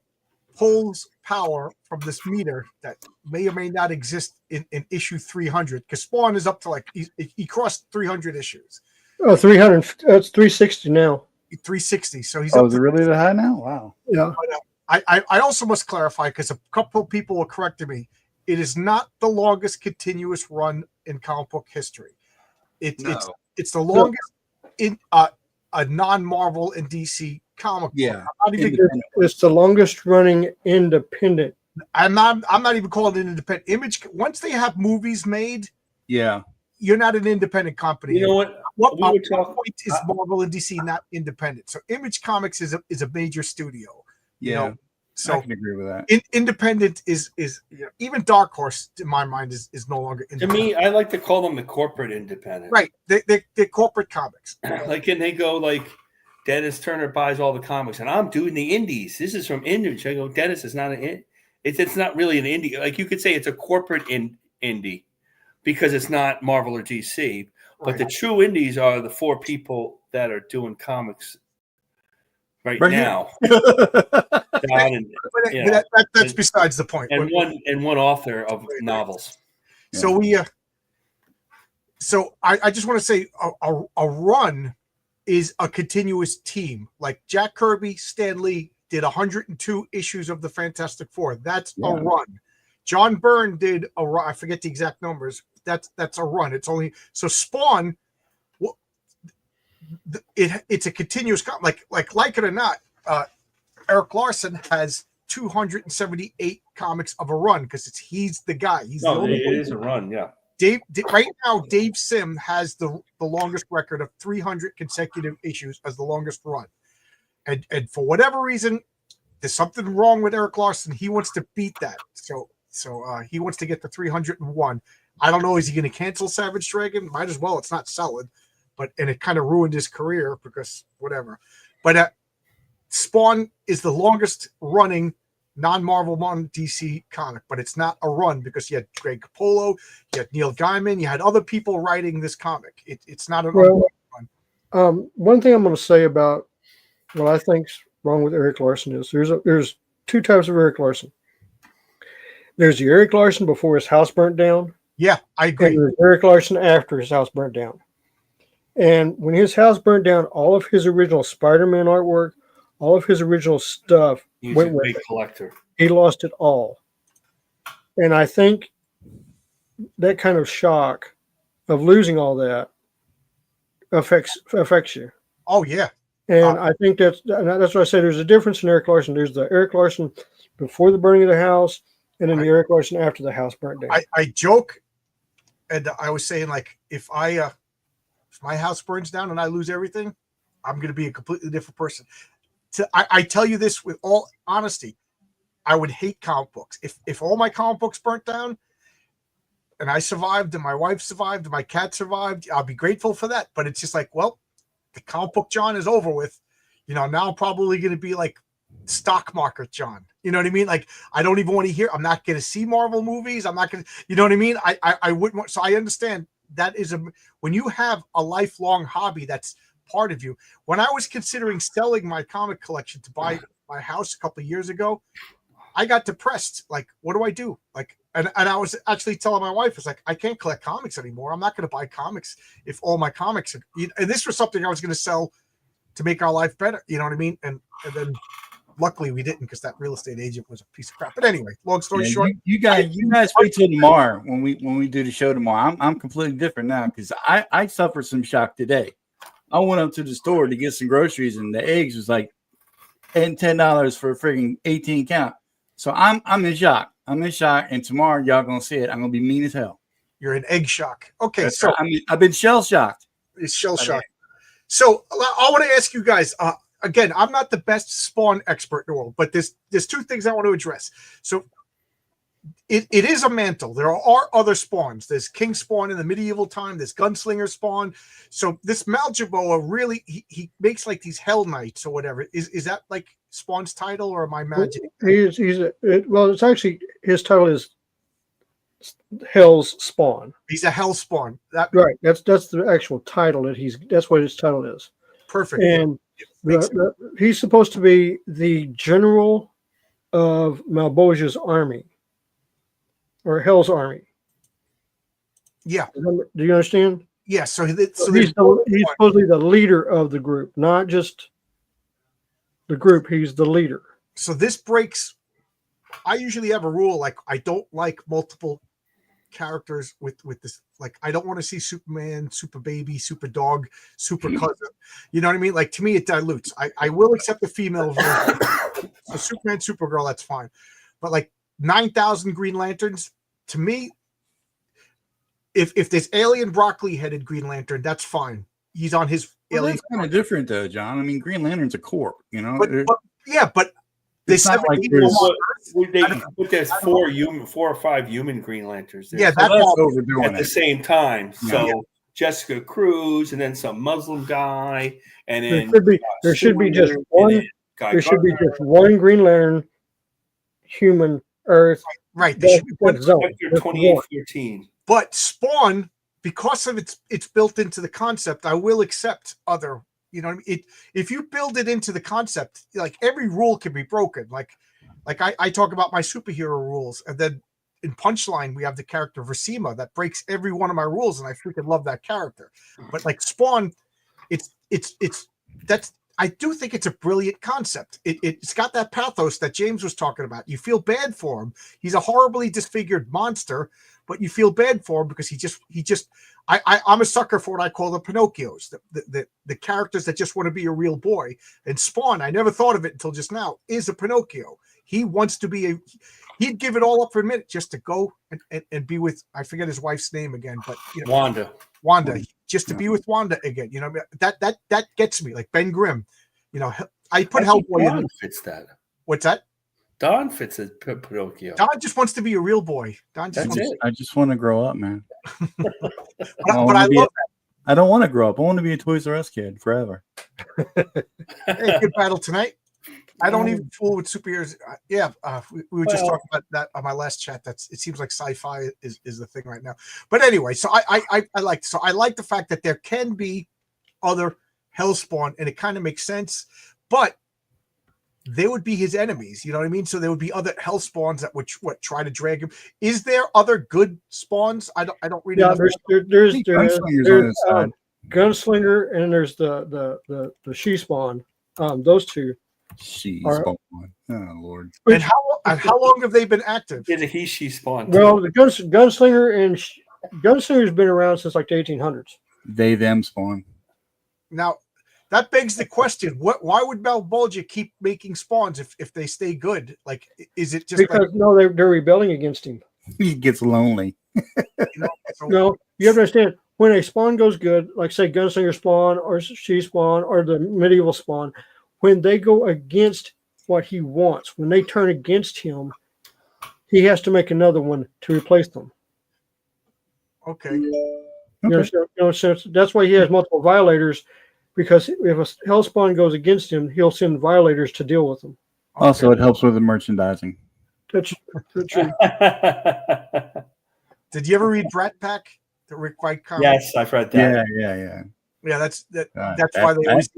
pulls power from this meter that may or may not exist in issue 300, because Spawn is up to he crossed 300 issues. Oh, 300. It's 360 now. 360. So he's is it really that high now? Wow. Yeah. But, I also must clarify, because a couple of people were correcting me. It is not the longest continuous run in comic book history. It's the longest in a non-Marvel and DC comic book. It's the longest running independent. I'm not even calling it independent. Image, once they have movies made, you're not an independent company. You know what? What point is Marvel and DC not independent? So Image Comics is a major studio. So I can agree with that. Independent is even Dark Horse in my mind is no longer independent. To me, I like to call them the corporate independent. Right. They're corporate comics. And they go like, Dennis Turner buys all the comics, and I'm doing the indies. This is from Image. I go, Dennis is not it's not really an indie. Like you could say it's a corporate indie because it's not Marvel or DC. But the true indies are the 4 people that are doing comics right now. That's besides the point. And one author of novels. So I just want to say a run is a continuous team. Like Jack Kirby, Stan Lee did 102 issues of the Fantastic Four. That's a run. John Byrne did a run. I forget the exact numbers. That's a run. It's only so Spawn. It's a continuous like it or not. Eric Larson has 278 comics of a run because he's the guy. It is a run. Yeah. Right now, Dave Sim has the longest record of 300 consecutive issues as the longest run. And for whatever reason, there's something wrong with Eric Larson. He wants to beat that. So he wants to get to 301. I don't know. Is he going to cancel Savage Dragon? Might as well. It's not selling. And it kind of ruined his career because whatever. But Spawn is the longest running non-Marvel, non-DC comic, but it's not a run because you had Greg Capullo, you had Neil Gaiman, you had other people writing this comic. It's not a run. One thing I'm going to say about what I think's wrong with Eric Larson is there's 2 types of Eric Larson. There's the Eric Larson before his house burnt down. Yeah, I agree. And there's Eric Larson after his house burnt down. And when his house burnt down, all of his original Spider-Man artwork, all of his original stuff went with it. Collector. He lost it all. And I think that kind of shock of losing all that affects you. Oh yeah. And I think that's what I said. There's a difference in Eric Larson. There's the Eric Larson before the burning of the house, and then the Eric Larson after the house burnt down. I joke, and I was saying, like, if my house burns down and I lose everything, I'm going to be a completely different person. I tell you this with all honesty, I would hate comic books. If all my comic books burnt down and I survived and my wife survived and my cat survived, I'll be grateful for that. But it's just like, well, the comic book John is over with. You know, now I'm probably going to be like stock market John. You know what I mean? Like, I don't even want to hear, I'm not going to see Marvel movies. I'm not going to, you know what I mean? I wouldn't want, so I understand that is when you have a lifelong hobby that's part of you. When I was considering selling my comic collection to buy my house a couple of years ago, I got depressed. Like, what do I do? Like, and I was actually telling my wife, it's like, I can't collect comics anymore. I'm not going to buy comics if all my comics are, and this was something I was going to sell to make our life better. You know what I mean? And then luckily we didn't, because that real estate agent was a piece of crap. But anyway, long story short, you guys wait till tomorrow when we do the show tomorrow. I'm completely different now, because I suffered some shock today. I went up to the store to get some groceries, and the eggs was like $10 for a frigging 18 count. So I'm in shock. I'm in shock, and tomorrow y'all gonna see it. I'm gonna be mean as hell. You're in egg shock. Okay, That's so right. I mean, I've been shell shocked. It's shell shock. So I want to ask you guys. Again, I'm not the best Spawn expert in the world, but there's two things I want to address. So it is a mantle. There are other spawns. There's King Spawn in the medieval time. There's Gunslinger Spawn. So this Maljaboa really he makes like these Hell Knights or whatever. Is that like Spawn's title, or am I imagining? Well, it's actually, his title is Hell's Spawn. He's a Hell Spawn. Right. That's the actual title that's what his title is. Perfect. And he's supposed to be the general of Malboja's army, or Hell's army. Yeah. Do you understand? Yeah. So he's supposedly the leader of the group, not just the group. He's the leader. So this breaks. I usually have a rule, like, I don't like multiple characters with this. Like, I don't want to see Superman, Super Baby, Super Dog, Super Cousin. You know what I mean? Like, to me, it dilutes. I will accept the female version. So Superman, Supergirl, that's fine. But like 9,000 Green Lanterns, to me, if there's alien broccoli headed Green Lantern, that's fine. He's on his alien. That's kind of different though, John. I mean, Green Lantern's a corp, you know. But there's not 7 like people on But there's 4 or 5 human Green Lanterns. Yeah, that's overdoing at the same time. So Jessica Cruz, and then some Muslim guy, and then there should be just one. There should be just one Green Lantern, human, Earth. Right. There should be one. 2014. But Spawn, because of it's built into the concept, I will accept other. You know what I mean? If you build it into the concept, like, every rule can be broken. Like I talk about my superhero rules, and then in Punchline we have the character Versima that breaks every one of my rules, and I freaking love that character. But like Spawn, I do think it's a brilliant concept. It's got that pathos that James was talking about. You feel bad for him. He's a horribly disfigured monster, but you feel bad for him because I'm a sucker for what I call the Pinocchios, the characters that just want to be a real boy. And Spawn, I never thought of it until just now, is a Pinocchio. He wants to be he'd give it all up for a minute just to go and be with, I forget his wife's name again, but Wanda, just to be with Wanda again. You know, that gets me, like Ben Grimm. You know, I put Hellboy in. Fits that. What's that? Don fits a Pinocchio. Don just wants to be a real boy. I just want to grow up, man. but I love that. I don't want to grow up. I want to be a Toys R Us kid forever. Hey, good battle tonight. I don't even fool with superheroes. We were just talking about that on my last chat. It seems like sci-fi is the thing right now. But anyway, so I like the fact that there can be other Hellspawn, and it kind of makes sense. But they would be his enemies, you know what I mean? So there would be other hell spawns that would try to drag him. Is there other good spawns? I don't really know. There's Gunslinger, and there's the she spawn. Those two. She spawn. Oh Lord. And how long have they been active? Is a she spawn? Well, the Gunslinger Gunslinger's been around since like the 1800s. They them spawn. Now, that begs the question: why would Malbolgia keep making spawns if they stay good? Like, is it just because they're rebelling against him? He gets lonely. No, you have to understand when a spawn goes good, like say Gunslinger spawn or She spawn or the medieval spawn, when they go against what he wants, when they turn against him, he has to make another one to replace them. Okay. You know, so that's why he has multiple violators, because if a hell spawn goes against him, he'll send violators to deal with them. Okay. Also, it helps with the merchandising. That's true. Did you ever read Brat Pack? The Rick White comic? Yes, I've read that. Yeah. Yeah, that's why they always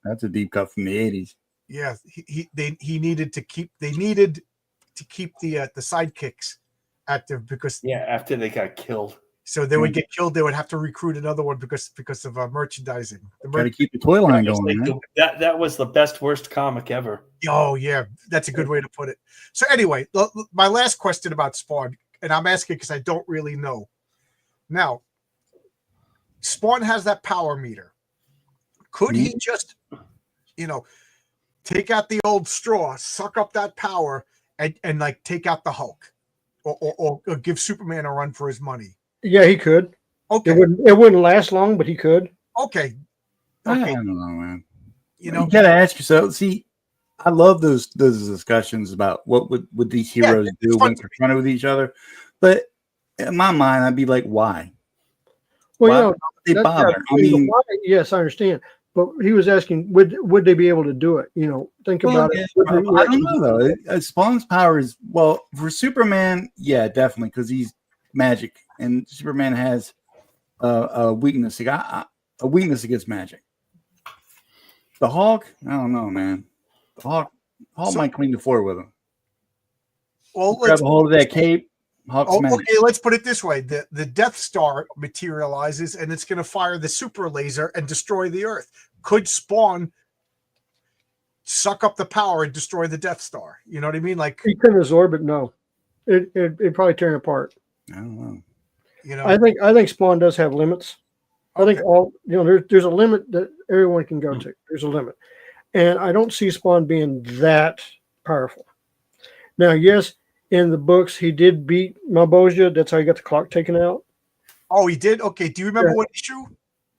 that's a deep cut from the 80s. Yeah, they needed to keep the sidekicks active because after they got killed. So they would get killed. They would have to recruit another one because of merchandising. Got to keep the toy line going. That was the worst comic ever. Oh yeah, that's a good way to put it. So anyway, my last question about Spawn, and I'm asking because I don't really know. Now, Spawn has that power meter. Could he just, take out the old straw, suck up that power, and like take out the Hulk, or give Superman a run for his money? Yeah, he could. Okay. It wouldn't last long, but he could. Okay. I don't know, man. You gotta ask yourself. See, I love those discussions about what would these heroes do when confronted with each other. But in my mind, I'd be like, why? Well, why would they bother? I mean, yes, I understand. But he was asking, would they be able to do it? Think about it. I don't know though. Spawn's power is for Superman, yeah, definitely, because he's magic, and Superman has a weakness. He got a weakness against magic. The Hulk, I don't know, man. The Hulk might clean the floor with him. Well, grab a hold of that cape. Okay, let's put it this way: the Death Star materializes, and it's going to fire the super laser and destroy the Earth. Could Spawn suck up the power and destroy the Death Star? You know what I mean? Like he couldn't absorb it. No, it'd probably tear it apart. I don't know. I think Spawn does have limits. I think there's a limit that everyone can go to. There's a limit, and I don't see Spawn being that powerful. Now, yes. In the books, he did beat Malbolgia. That's how he got the clock taken out. Oh, he did? Okay. Do you remember what issue?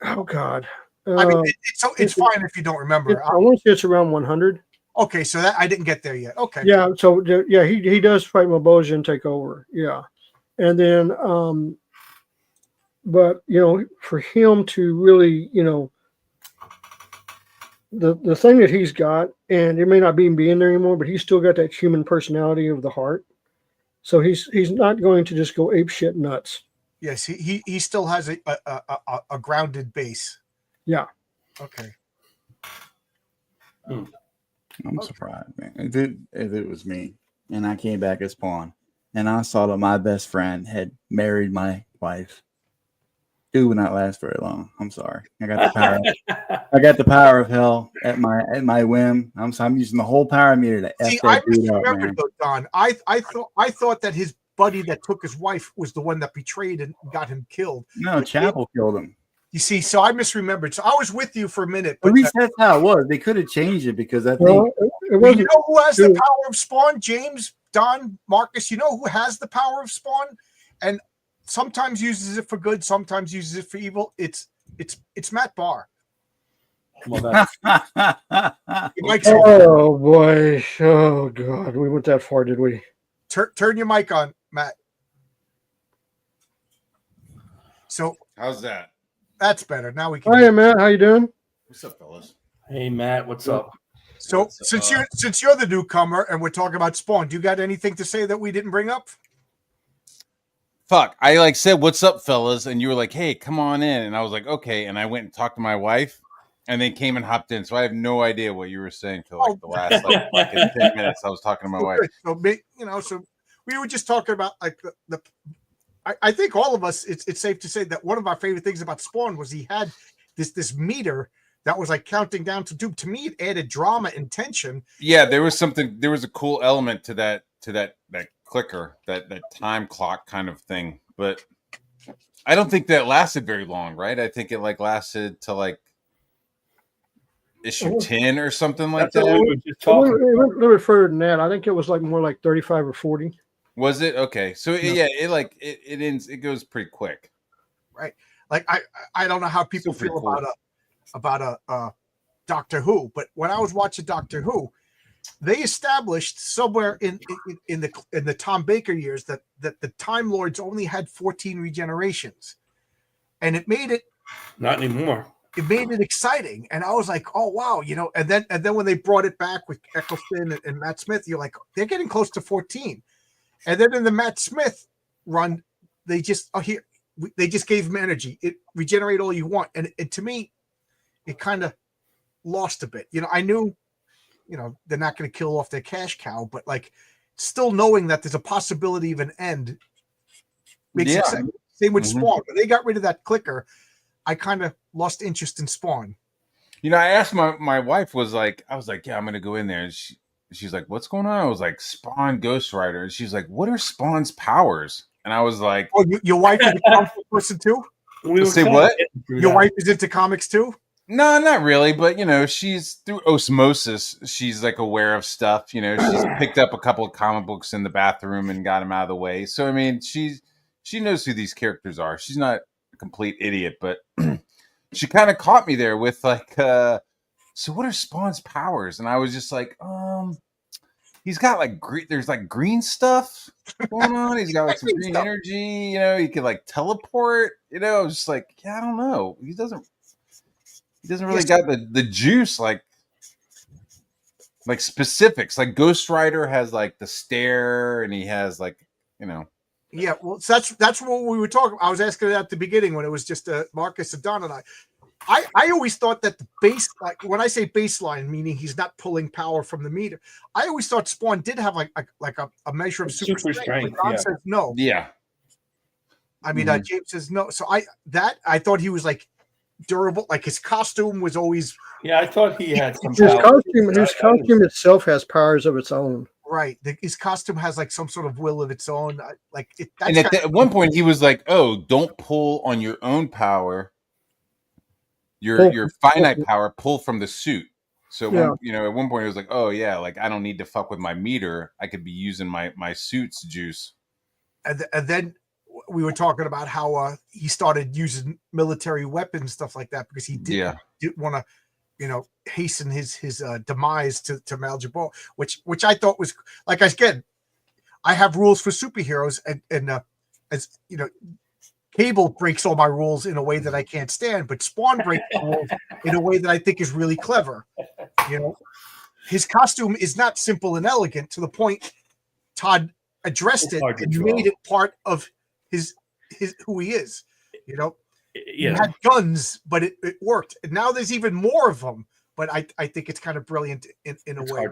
Oh, God. I mean, it's fine if you don't remember. I want to say it's around 100. Okay, so that I didn't get there yet. Okay. Yeah, so, he does fight Malbolgia and take over. Yeah. And then, but, for him to really, the thing that he's got, and it may not be in there anymore, but he's still got that human personality of the heart. So he's not going to just go ape shit nuts. Yes, he still has a grounded base. Yeah. Okay. I'm surprised, man. If it was me and I came back as Spawn and I saw that my best friend had married my wife, it would not last very long. I'm sorry. I got the power. I got the power of hell at my whim. I'm using the whole power meter to F that dude up, man. Though, Don, I thought that his buddy that took his wife was the one that betrayed and got him killed. No, Chapel killed him. You see, so I misremembered. So I was with you for a minute. But at least that's how it was. They could have changed it because I think you know who has the power of Spawn? James, Don, Marcus. You know who has the power of Spawn? And sometimes uses it for good, sometimes uses it for evil. It's Matt Barr. Well, oh boy! Oh God, we went that far, did we? Turn your mic on, Matt. So how's that? That's better. Now we can. Hi, Matt. How you doing? What's up, fellas? Hey, Matt. What's up? So since you're the newcomer and we're talking about Spawn, do you got anything to say that we didn't bring up? Fuck, I said, "What's up, fellas?" And you were like, "Hey, come on in." And I was like, "Okay." And I went and talked to my wife, and then came and hopped in. So I have no idea what you were saying for the last fucking 10 minutes. I was talking to my wife. So we were just talking about like the. I think all of us. It's safe to say that one of our favorite things about Spawn was he had this meter that was like counting down to doom. To me, it added drama and tension. Yeah, there was something. There was a cool element to that clicker, that time clock kind of thing, but I don't think that lasted very long, right? I think it lasted to issue 10 or something like That's what that. we were just talking It about. went a little bit further than that. I think it was like more like 35 or 40. Was it? Okay. So it ends, it goes pretty quick. Right. Like I don't know how people Still pretty feel cool. about a Doctor Who, but when I was watching Doctor Who, they established somewhere in the Tom Baker years that the Time Lords only had 14 regenerations, and it made it Not anymore. exciting. And I was like, oh wow, and then when they brought it back with Eccleston and Matt Smith, you're like, they're getting close to 14. And then in the Matt Smith run, they just they just gave him energy. It regenerate all you want, and to me, it kind of lost a bit. I knew, they're not going to kill off their cash cow, but like, still knowing that there's a possibility of an end makes it exciting. Same with Spawn. When they got rid of that clicker, I kind of lost interest in Spawn. I asked my wife, I was like, yeah, I'm going to go in there. And she's like, what's going on? I was like, Spawn Ghost Rider. And she's like, what are Spawn's powers? And I was like, oh, your wife is a comic person too? Say what? Your wife is into comics too? No, not really, but she's through osmosis. She's like aware of stuff. She's picked up a couple of comic books in the bathroom and got them out of the way. So I mean, she knows who these characters are. She's not a complete idiot, but she kind of caught me there with like, so what are Spawn's powers? And I was just like, he's got like there's like green stuff going on. He's got like some green energy. He could like teleport. I was just like, yeah, I don't know. He doesn't really got the juice like specifics. Like Ghost Rider has like the stare, and he has like Yeah, well, that's what we were talking. I was asking it at the beginning when it was just Marcus and Don and I. I always thought that the base, like when I say baseline, meaning he's not pulling power from the meter. I always thought Spawn did have like a measure of super strength. But Don says no. Yeah. I mean, James says no. So I thought he was like durable, like his costume was always. Yeah, I thought he had some. His costume itself has powers of its own. Right, his costume has like some sort of will of its own. And at one point, he was like, "Oh, don't pull on your own power. Your finite power, pull from the suit." So at one point, he was like, "Oh yeah, like I don't need to fuck with my meter. I could be using my suit's juice." And then we were talking about how he started using military weapons, stuff like that, because he didn't want to, hasten his demise to Mal'Jabal, which I thought was like, again, I have rules for superheroes, and as you know, Cable breaks all my rules in a way that I can't stand, but Spawn breaks the rules in a way that I think is really clever. His costume is not simple and elegant to the point Todd addressed it and made it part of his who he is. He had guns, but it worked. And now there's even more of them. But I think it's kind of brilliant in a way.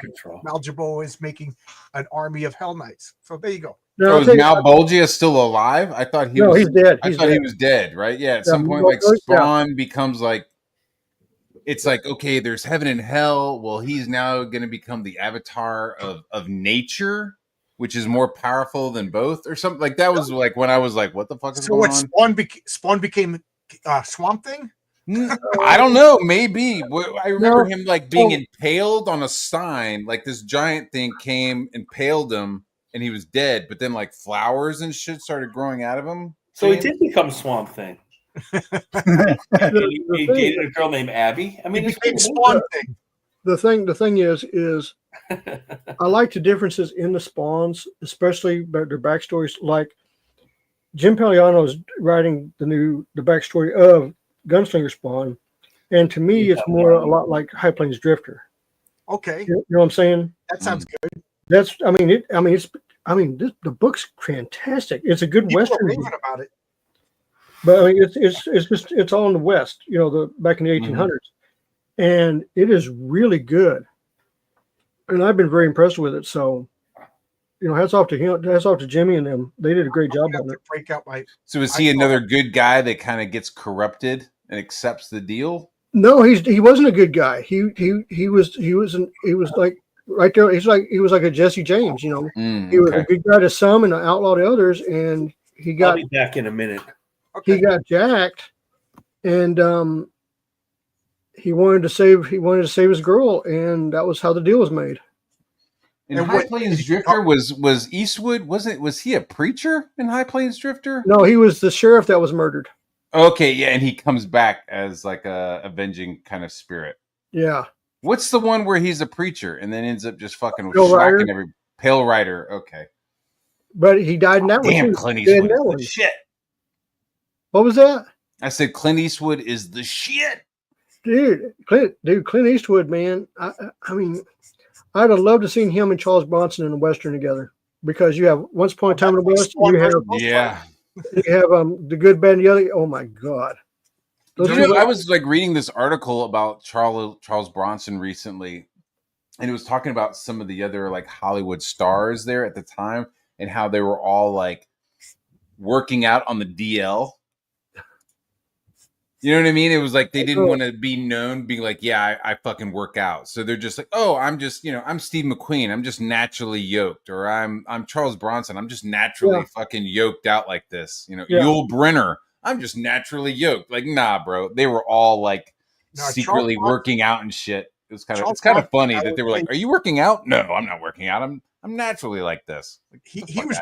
Mal'Jabal is making an army of Hell Knights. So there you go. No, is Mal'Bolgia still alive? I thought he was. He's dead. I thought he was dead. Right? Yeah. At some point, like Spawn becomes like. It's like, okay, there's heaven and hell. Well, he's now going to become the avatar of nature, which is more powerful than both, or something like that. Was like when I was like, what the fuck is going on? Spawn became Swamp Thing? I don't know. Maybe. I remember him like being impaled on a sign. Like this giant thing came, impaled him, and he was dead. But then like flowers and shit started growing out of him. So he did become Swamp Thing. he dated a girl named Abby. I mean, it became Spawn Thing. The thing is I like the differences in the Spawns, especially their backstories. Like Jim Palliano is writing the backstory of Gunslinger Spawn, and to me, it's more a lot like High Plains Drifter. Okay, you know what I'm saying? That sounds good. The book's fantastic. It's a good People Western. Are raving about it. But I mean, it's all in the West. Back in the 1800s, and it is really good. And I've been very impressed with it. So, hats off to him. Hats off to Jimmy and them. They did a great job on it. So is he another good guy that kind of gets corrupted and accepts the deal? No, he wasn't a good guy. He was like right there. He was like a Jesse James. He was a good guy to some and an outlaw to others. And he got. I'll be back in a minute. Okay. He got jacked, and he wanted to save his girl, and that was how the deal was made. In And High what- Plains Drifter was Eastwood, was he a preacher in High Plains Drifter? No, he was the sheriff that was murdered. Okay, yeah, and he comes back as like a avenging kind of spirit. Yeah. What's the one where he's a preacher and then ends up just fucking Pale Rider? shocking every Pale Rider? Okay. But he died in that one Damn, too. Clint Dead in Eastwood that is the one. shit. What was that? I said Clint Eastwood is the shit. Dude, Clint Eastwood, man. I mean, I'd have loved to seen him and Charles Bronson in a Western together, because you have Once Upon a Time in the West, you have Yeah. The Good, Bad, and the Ugly. Oh my God. Those You two know, I guys- was like reading this article about Charles Bronson recently, and it was talking about some of the other like Hollywood stars there at the time and how they were all like working out on the DL. You know what I mean? It was like they didn't want to be known, being like, yeah, I fucking work out. So they're just like, oh, I'm just, I'm Steve McQueen. I'm just naturally yoked. Or I'm Charles Bronson. I'm just naturally fucking yoked out like this. Yul Brynner. I'm just naturally yoked. Like, nah, bro. They were all like secretly working out and shit. It's kind of funny that they were like, are you working out? No, I'm not working out. I'm naturally like this. Like, he was.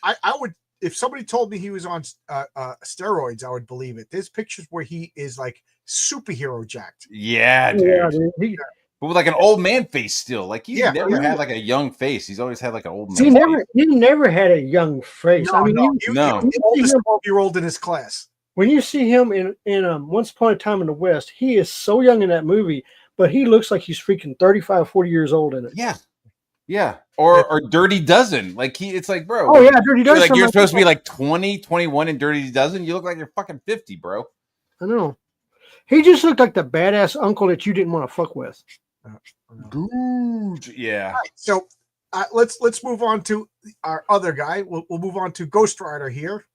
I would, if somebody told me he was on steroids, I would believe it. There's pictures where he is like superhero jacked. Yeah, dude. Yeah, dude. But with like an old man face still. Like he's never had like a young face. He's always had like an old man face. He never had a young face. No, I mean, he was the oldest 12-year-old in his class. When you see him in Once Upon a Time in the West, he is so young in that movie, but he looks like he's freaking 35, 40 years old in it. Yeah. Yeah. Or Dirty Dozen. Like it's like, bro. Oh yeah, Dirty Dozen. Like you're supposed to be like 20, 21 in Dirty Dozen. You look like you're fucking 50, bro. I know. He just looked like the badass uncle that you didn't want to fuck with. Dude. Yeah. Right, so let's move on to our other guy. We'll move on to Ghost Rider here.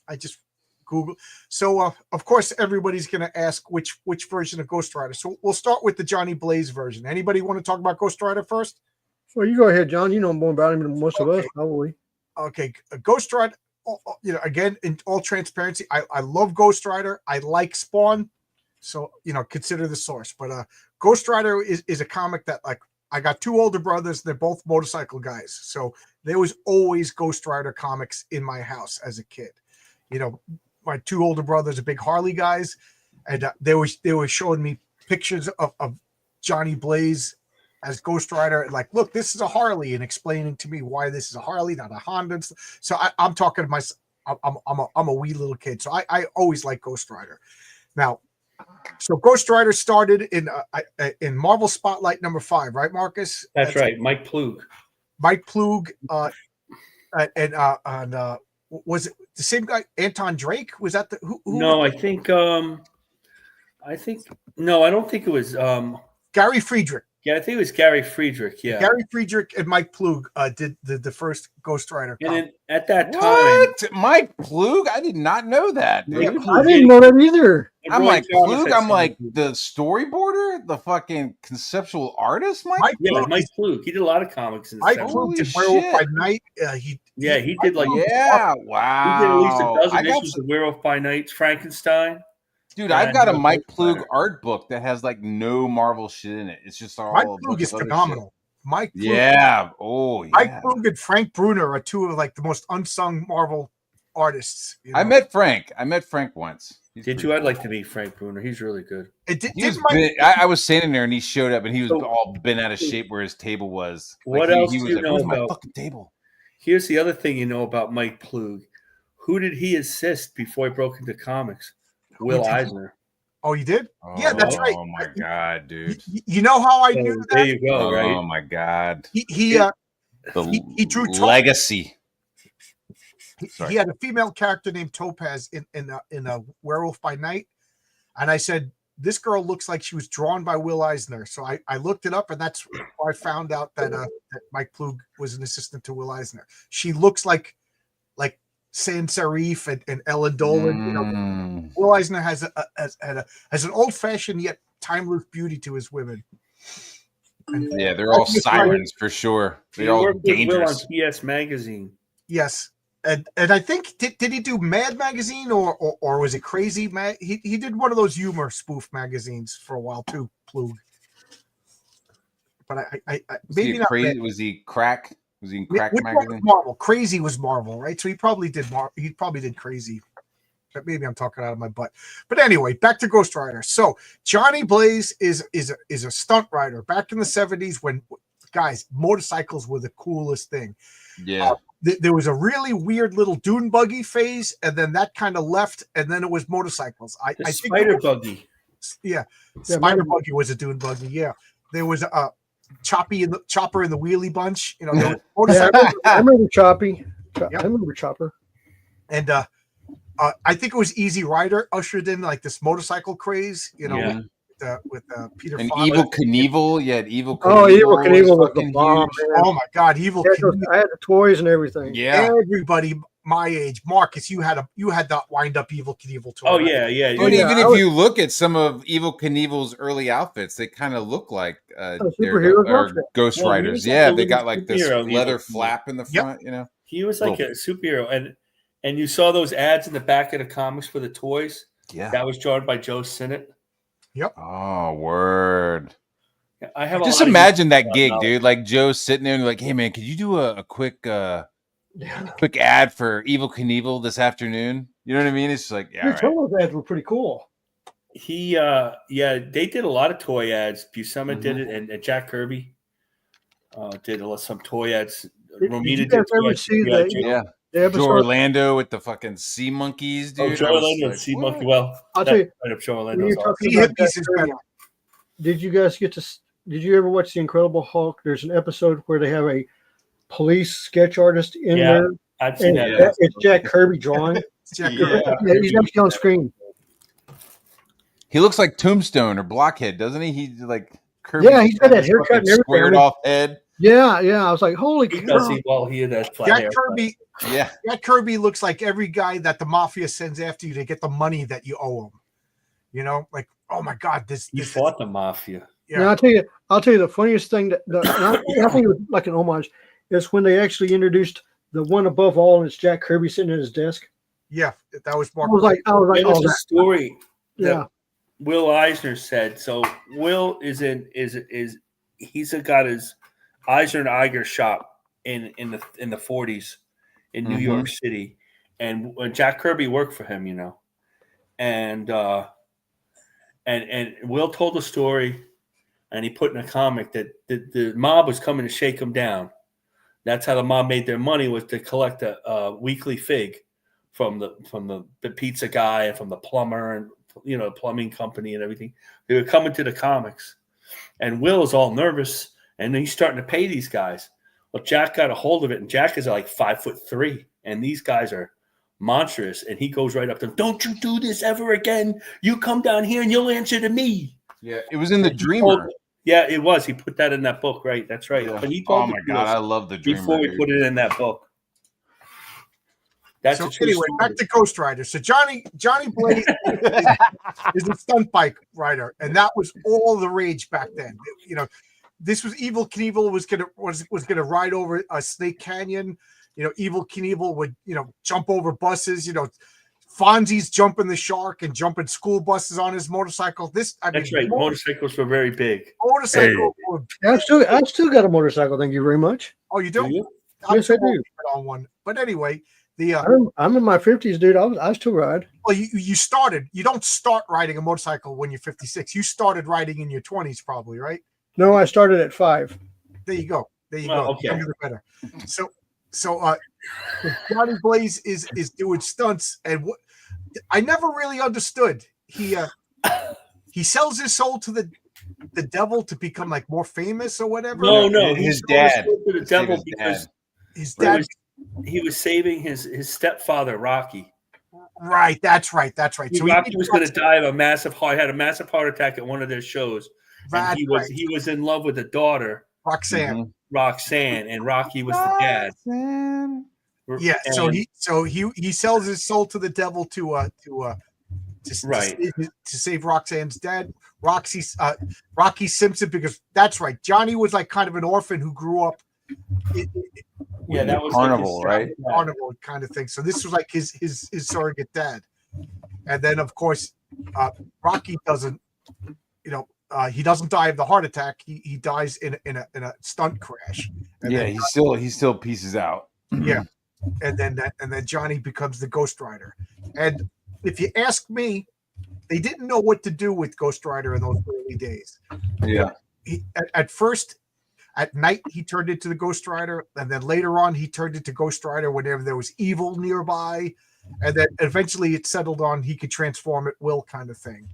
I just Google. So of course everybody's going to ask which version of Ghost Rider. So we'll start with the Johnny Blaze version. Anybody want to talk about Ghost Rider first? Well, you go ahead, John. You know more about him than most of us, probably. Okay, Ghost Rider. Again, in all transparency, I love Ghost Rider. I like Spawn, so consider the source. But Ghost Rider is a comic that, like, I got two older brothers. They're both motorcycle guys, so there was always Ghost Rider comics in my house as a kid. My two older brothers are big Harley guys, and they were showing me pictures of Johnny Blaze as Ghost Rider, like, look, this is a Harley, and explaining to me why this is a Harley, not a Honda. So I'm talking to myself. I'm a wee little kid, so I always like Ghost Rider. Now, so Ghost Rider started in Marvel Spotlight #5, right, Marcus? That's right, Mike Plug. Mike Plug, and was it the same guy, Anton Drake? Was that the who? No, I don't think it was Gary Friedrich. Yeah, I think it was Gary Friedrich. Yeah, Gary Friedrich and Mike Plug did the first Ghost Rider. And then at that time, what? Mike Plug? I did not know that, dude. I didn't know that either. I'm like Plug. I'm like the storyboarder, the fucking conceptual artist. Mike Plug. He did a lot of comics. Mike Plug did Werewolf by Night. He did like wow. He did at least a dozen issues of Werewolf by Night, Frankenstein. Dude, I've got a Mike Plug art book that has like no Marvel shit in it. It's just all Mike Plug is phenomenal. Mike Plug, Mike Plug and Frank Bruner are two of like the most unsung Marvel artists. I met Frank. once. Did you? I'd like to meet Frank Bruner. He's really good. I was standing there and he showed up and he was all bent out of shape where his table was. What else do you know about my fucking table? Here's the other thing you know about Mike Plug. Who did he assist before he broke into comics? Will Eisner. Oh, you did? Yeah, that's right. Oh my god, dude! You know how I knew that? There you go. Right? Oh my god! He drew Legacy. He had a female character named Topaz in a Werewolf by Night, and I said, this girl looks like she was drawn by Will Eisner. So I looked it up, and that's how I found out that Mike Plug was an assistant to Will Eisner. She looks like Sans Serif and Ellen Dolan. Will Eisner has an old-fashioned yet timeless beauty to his women. And they're all sirens for sure. They're all dangerous. Will on PS Magazine. Yes. and I think did he do Mad Magazine or was it Crazy? He did one of those humor spoof magazines for a while too, Plug. But I maybe not crazy. Mad. Was he Crack? Was he in Crack Which one was magazine? Marvel? Crazy was Marvel, right? So he probably did Crazy. But maybe I'm talking out of my butt. But anyway, back to Ghost Rider. So Johnny Blaze is a stunt rider back in the 70s when guys, motorcycles were the coolest thing. Yeah. There was a really weird little dune buggy phase, and then that kind of left, and then it was motorcycles. I think Spider Buggy. Yeah, Spider Buggy was a dune buggy. Yeah, there was a Chopper in the Wheelie Bunch. You know, there was motorcycles. I remember Choppy. Yep. I remember Chopper. And I think it was Easy Rider ushered in like this motorcycle craze. You know, with Peter and Fonda. Evil Knievel. Yeah, Evil Knievel. Oh, Evil Knievel was the fucking bomb. huge. Man. Oh my God, Evil Knievel. I had the toys and everything. Yeah. Everybody my age, Marcus, you had that wind up Evil Knievel toy. Oh right? yeah. Dude, even if you look at some of Evil Knievel's early outfits, they kind of look like superheroes or Ghost Well, Riders. he was like Yeah, a they little got like this superhero, leather Evil flap in the Yep. front. You know, He was like a superhero, and you saw those ads in the back of the comics for the toys. Yeah. That was drawn by Joe Sinnott. Yep. Oh, word. I have Just a lot imagine of that gig, knowledge. dude. Like Joe sitting there and like, hey man, could you do a quick ad for Evil Knievel this afternoon? You know what I mean? It's just like, yeah, Some right. of those ads were pretty cool. He they did a lot of toy ads. Buscema did it, and Jack Kirby did some toy ads. Did Romita you guys did toy ever ads. see Yeah, Yeah. the Joe episode? Orlando with the fucking sea monkeys, dude. Joe I was Orlando like, Sea what? Monkey. Well, I'll tell you, right up Joe when Orlando's you're awesome. talking Sea about hippies Jack is Kirby, better. did you guys did you ever watch The Incredible Hulk? There's an episode where they have a police sketch artist in Yeah, there. I've seen And that. it's Jack Kirby drawing. Jack Yeah. Kirby. Yeah, he's actually on screen. He looks like Tombstone or Blockhead, doesn't he? He's like Kirby. Yeah, he's got that haircut and everything. Squared off head. Yeah. I was like, holy He does. cow. He had that flat Jack hair. Kirby. Yeah. Jack Kirby looks like every guy that the mafia sends after you to get the money that you owe them. You know, like, oh my God, He fought the mafia. Yeah. Now, I'll tell you the funniest thing I think it was like an homage is when they actually introduced the one above all, and it's Jack Kirby sitting at his desk. Yeah, that was I Mark. was like, There was oh, a story that yeah. Will Eisner said. So Will is he's got his Eisner and Iger shop in the 40s in New York City, and when Jack Kirby worked for him, you know, and Will told the story, and he put in a comic that the mob was coming to shake him down. That's how the mob made their money, was to collect a weekly fig from the pizza guy and from the plumber and, you know, plumbing company and everything. They were coming to the comics, and Will is all nervous, and he's starting to pay these guys. Well, Jack got a hold of it, and Jack is like 5'3", and these guys are monstrous. And he goes right up to them. "Don't you do this ever again? You come down here and you'll answer to me." Yeah. It was in the Dreamer. Yeah, it was. He put that in that book, right? That's right. Yeah. But he told Oh my God, I love the Dreamer. before we dude. put it in that book. That's So a true anyway, story. back to Ghost Rider. So Johnny Blaze is a stunt bike rider, and that was all the rage back then. You know, this was Evil Knievel was gonna ride over a Snake Canyon. You know, Evil Knievel would, you know, jump over buses. You know, Fonzie's jumping the shark and jumping school buses on his motorcycle. That's right. Motorcycles were very big. Motorcycle. I still got a motorcycle. Thank you very much. Oh, you do? Do you? Yes, I do. On one, but anyway, I'm in my 50s, dude. I still ride. well, you started. You don't start riding a motorcycle when you're 56. You started riding in your 20s, probably, right? No, I started at 5. There you go. There you Well, go. okay. Younger the better. So Johnny Blaze is doing stunts, and I never really understood. He sells his soul to the devil to become like more famous or whatever. No. His dad. To the devil His because His dad. he was saving his stepfather Rocky. Right. That's right. So Rocky was going to die of a massive heart. Had a massive heart attack at one of their shows. And he was in love with the daughter Roxanne. Roxanne, and Rocky was the dad. Yeah. And- So he sells his soul to the devil to save Roxanne's dad, Rocky Simpson, because that's right. Johnny was like kind of an orphan who grew up Yeah, that was Carnival, like right? Carnival kind of thing. So this was like his surrogate dad. And then of course, Rocky doesn't, he doesn't die of the heart attack. He dies in a stunt crash. And Yeah, then, he still pieces out. yeah. And then Johnny becomes the Ghost Rider. And if you ask me, they didn't know what to do with Ghost Rider in those early days. Yeah. At first, at night, he turned into the Ghost Rider, and then later on, he turned into Ghost Rider whenever there was evil nearby, and then eventually it settled on he could transform at will kind of thing.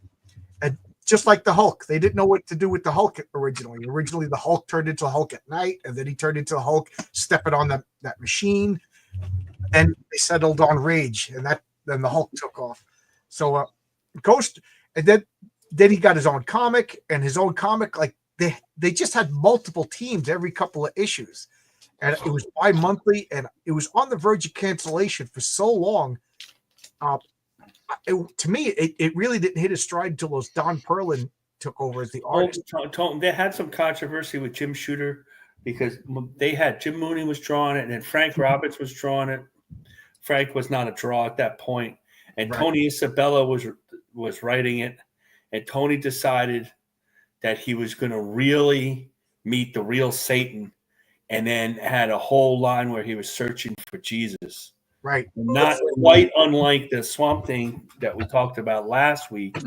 And just like the Hulk, they didn't know what to do with the Hulk originally. Originally, the Hulk turned into Hulk at night, and then he turned into Hulk stepping on that machine, and they settled on Rage, and then the Hulk took off. So Ghost, and then he got his own comic, and his own comic, like they just had multiple teams every couple of issues, and it was bi-monthly, and it was on the verge of cancellation for so long. To me, it really didn't hit its stride until those Don Perlin took over as the artist. They had some controversy with Jim Shooter because they had Jim Mooney was drawing it, and then Frank Roberts was drawing it. Frank was not a draw at that point, and Right. Tony Isabella was writing it, and Tony decided that he was going to really meet the real Satan, and then had a whole line where he was searching for Jesus. Right. Not quite unlike the Swamp Thing that we talked about last week.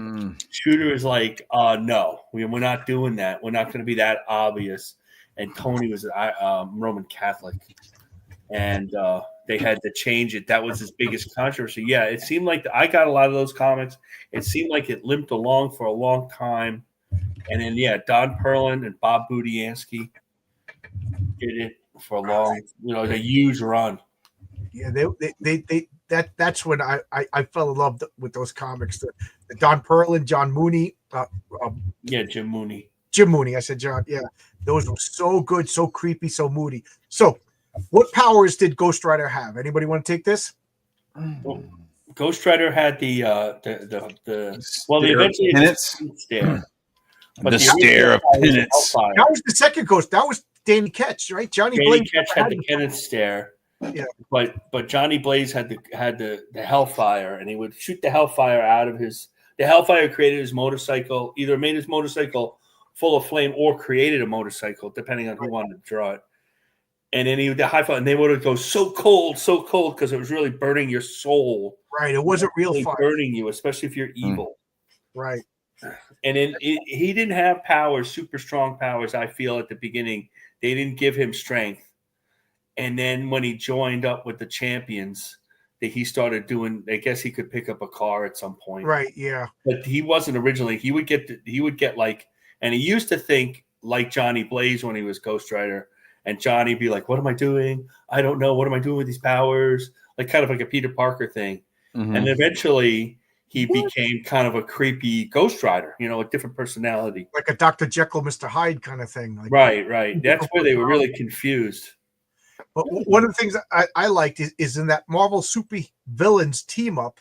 Shooter is like, no, we're not doing that. We're not going to be that obvious. And Tony was Roman Catholic, and they had to change it. That was his biggest controversy. Yeah, it seemed like I got a lot of those comics. It seemed like it limped along for a long time. And then, Don Perlin and Bob Budiansky did it for a long, a huge run. Yeah, that's when I fell in love with those comics. The Don Perlin, John Mooney. Jim Mooney. Jim Mooney. I said John. Yeah, those were so good, so creepy, so moody. So, what powers did Ghost Rider have? Anybody want to take this? Well, Ghost Rider had the eventually stare. But the stare of penance. That was the second Ghost. That was Danny Ketch, right? Danny Ketch had the penance stare. Yeah, but Johnny Blaze had the Hellfire, and he would shoot the Hellfire out of his. The Hellfire created his motorcycle, either made his motorcycle full of flame or created a motorcycle, depending on who wanted to draw it. And then the high fire, and they would go so cold, because it was really burning your soul. Right, it wasn't real fire. Burning you, especially if you're evil. Right. And then he didn't have powers, super strong powers. I feel at the beginning they didn't give him strength. And then when he joined up with the champions, that he started doing, I guess he could pick up a car at some point. Right. Yeah. But he wasn't originally. He would get like, and he used to think like Johnny Blaze when he was Ghost Rider, and Johnny be like, "What am I doing? I don't know. What am I doing with these powers?" Like kind of like a Peter Parker thing. Mm-hmm. And eventually he became kind of a creepy Ghost Rider, a different personality, like a Dr. Jekyll, Mr. Hyde kind of thing. Like, right. That's where they were really confused. But one of the things I liked is in that Marvel super villains team up,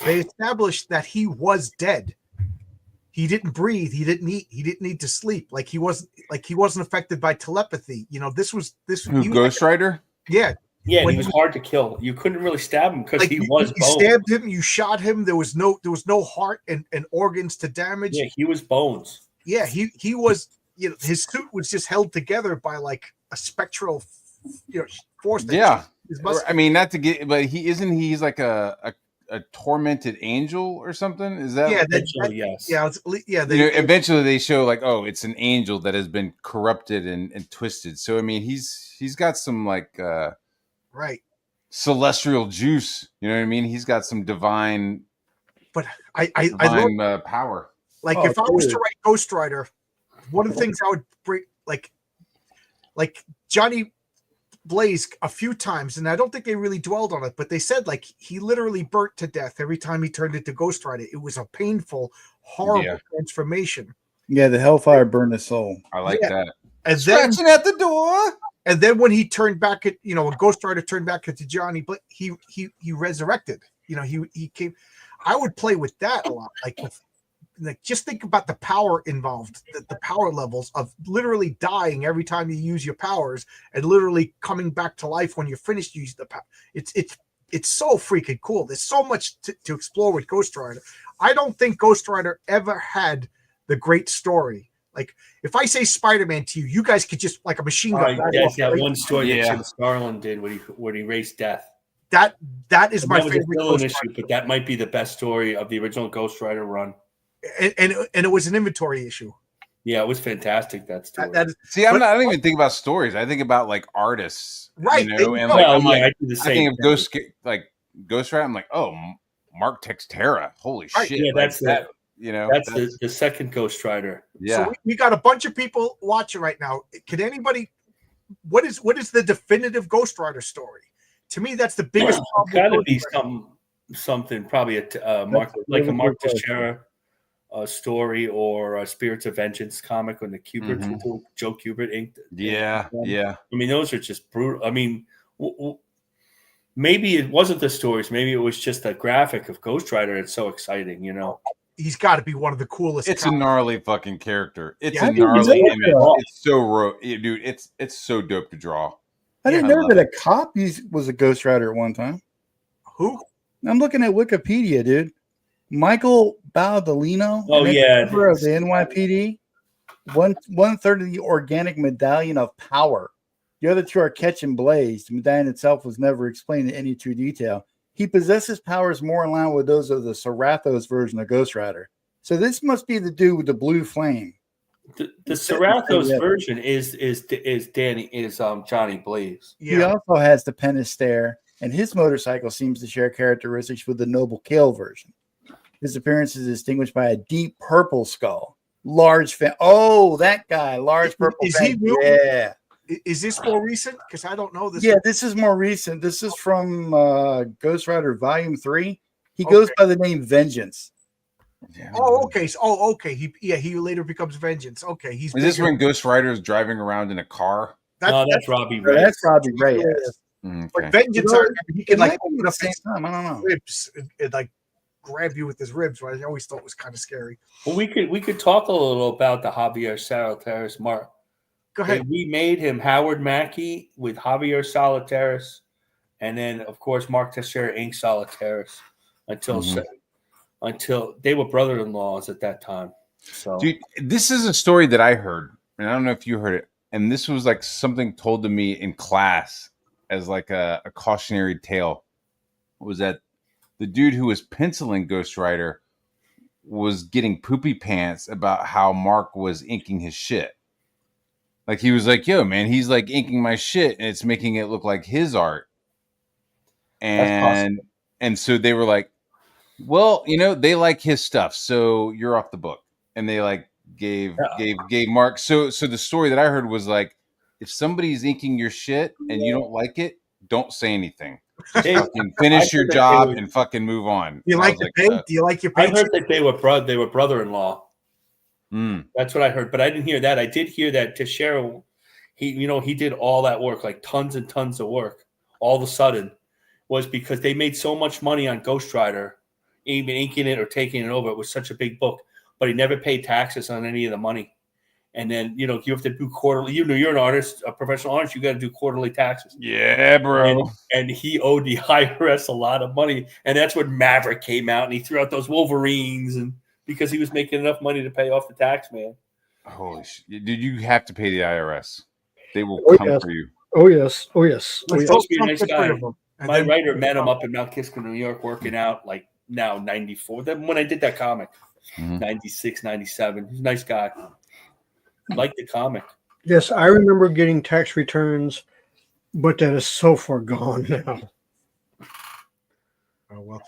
they established that he was dead. He didn't breathe. He didn't eat. He didn't need to sleep. Like he wasn't affected by telepathy. This was Ghost Rider. Yeah. Yeah, he was hard to kill. You couldn't really stab him because he was bones. You stabbed him. You shot him. There was no heart and organs to damage. Yeah, he was bones. Yeah, he was. His suit was just held together by like a spectral, force. Yeah, I mean, not to get, but he's like a tormented angel or something. Is that? Yeah, yes. Yeah. Eventually they show like, oh, it's an angel that has been corrupted and twisted. So I mean, he's got some like. Right. Celestial juice. You know what I mean? He's got some divine. But I love power. Like if I was to write Ghost Rider, one of the things I would bring, like Johnny Blaze a few times, and I don't think they really dwelled on it, but they said like he literally burnt to death every time he turned into Ghost Rider. It was a painful, horrible transformation. Yeah, the Hellfire burned his soul. I like that. And scratching at the door. And then when he turned back at, when Ghost Rider turned back into Johnny Blaze, he resurrected. He came. I would play with that a lot. Like like just think about the power involved, the power levels of literally dying every time you use your powers and literally coming back to life when you're finished using the power. It's so freaking cool. There's so much to explore with Ghost Rider. I don't think Ghost Rider ever had the great story. Like if I say Spider-Man to you, you guys could just like a machine gun. That's that one story that Yeah. Jim Starlin did when he raced Death. That is my favorite villain Ghost issue, Rider. but that might be the best story of the original Ghost Rider run. And it was an inventory issue. Yeah, it was fantastic. That story. See, I don't even think about stories. I think about like artists, Right? You know, And and like I'm like, I do the I same think of thing. Ghost Rider. I'm like, oh, Mark Texeira. Holy Right, shit! yeah, like that's that. You know, That's the second Ghost Rider. yeah. So we got a bunch of people watching right now. Can anybody? What is the definitive Ghost Rider story? To me, that's the biggest problem. Got to with be Ghost Rider. something probably a Mark Teixeira story or a Spirits of Vengeance comic when the Kubert Joe Kubert inked. Yeah. I mean, those are just brutal. I mean, maybe it wasn't the stories. Maybe it was just a graphic of Ghost Rider. It's so exciting, you know. He's got to be one of the coolest. It's a gnarly fucking character. It's Yeah, a I think gnarly he's image. awesome. It's so dude. It's so dope to draw. I didn't I know love that a cop was a Ghost Rider at one time. Who? I'm looking at Wikipedia, dude. Michael Baldolino, Oh, yeah. member of the NYPD. One third of the organic medallion of power. The other two are Catch and Blaze. The medallion itself was never explained in any true detail. He possesses powers more in line with those of the Serathos version of Ghost Rider. So this must be the dude with the blue flame. The Serathos version is Johnny Blaze. Yeah. He also has the Penistair, and his motorcycle seems to share characteristics with the Noble Kale version. His appearance is distinguished by a deep purple skull, large fan. Oh, that guy, large purple. Is he new? Yeah. Is this more recent? Because I don't know this. Yeah, this is more recent. This is from Ghost Rider Volume 3. He goes by the name Vengeance. Yeah. Oh, okay. Okay. He later becomes Vengeance. Okay. Is this when Ghost Rider is driving around in a car? That's Robbie Reyes. That's Robbie Reyes. Okay. But Vengeance, he It can might like be put the up same his time. I don't know. ribs and like grab you with his ribs. Right? I always thought it was kind of scary. Well, we could talk a little about the Javier Salataris Mark. Go ahead. We made him Howard Mackey with Javier Salataris, and then of course Mark Teixeira inked Salataris until they were brother-in-laws at that time. So, Dude, this is a story that I heard, and I don't know if you heard it. And this was like something told to me in class as like a cautionary tale. Was that the dude who was penciling Ghost Rider was getting poopy pants about how Mark was inking his shit. Like he was like, "Yo, man, he's like inking my shit, and it's making it look like his art." And so they were like, "Well, you know, they like his stuff, so you're off the book." And they like gave Mark. So the story that I heard was like, if somebody's inking your shit and you don't like it, don't say anything. Just fucking finish your job and fucking move on. Do you like the paint? Do you like your I paint? heard that they were brother-in-law. That's what I heard, but I didn't hear that. I did hear that Teixeira, he did all that work, like tons and tons of work. All of a sudden, was because they made so much money on Ghost Rider, even inking it or taking it over. It was such a big book, but he never paid taxes on any of the money. And then you have to do quarterly. You're an artist, a professional artist. You got to do quarterly taxes. Yeah, bro. And he owed the IRS a lot of money, and that's when Maverick came out, and he threw out those Wolverines and. Because he was making enough money to pay off the tax man. Holy shit. Dude, you have to pay the IRS. They will come for you. Oh, yes. Oh, yes. He's supposed to be a nice guy. My then, writer met him up in Mount Kisco, New York, working out like now 94. Then when I did that comic, 96, 97. He's a nice guy. Like the comic. Yes, I remember getting tax returns, but that is so far gone now. Oh, well.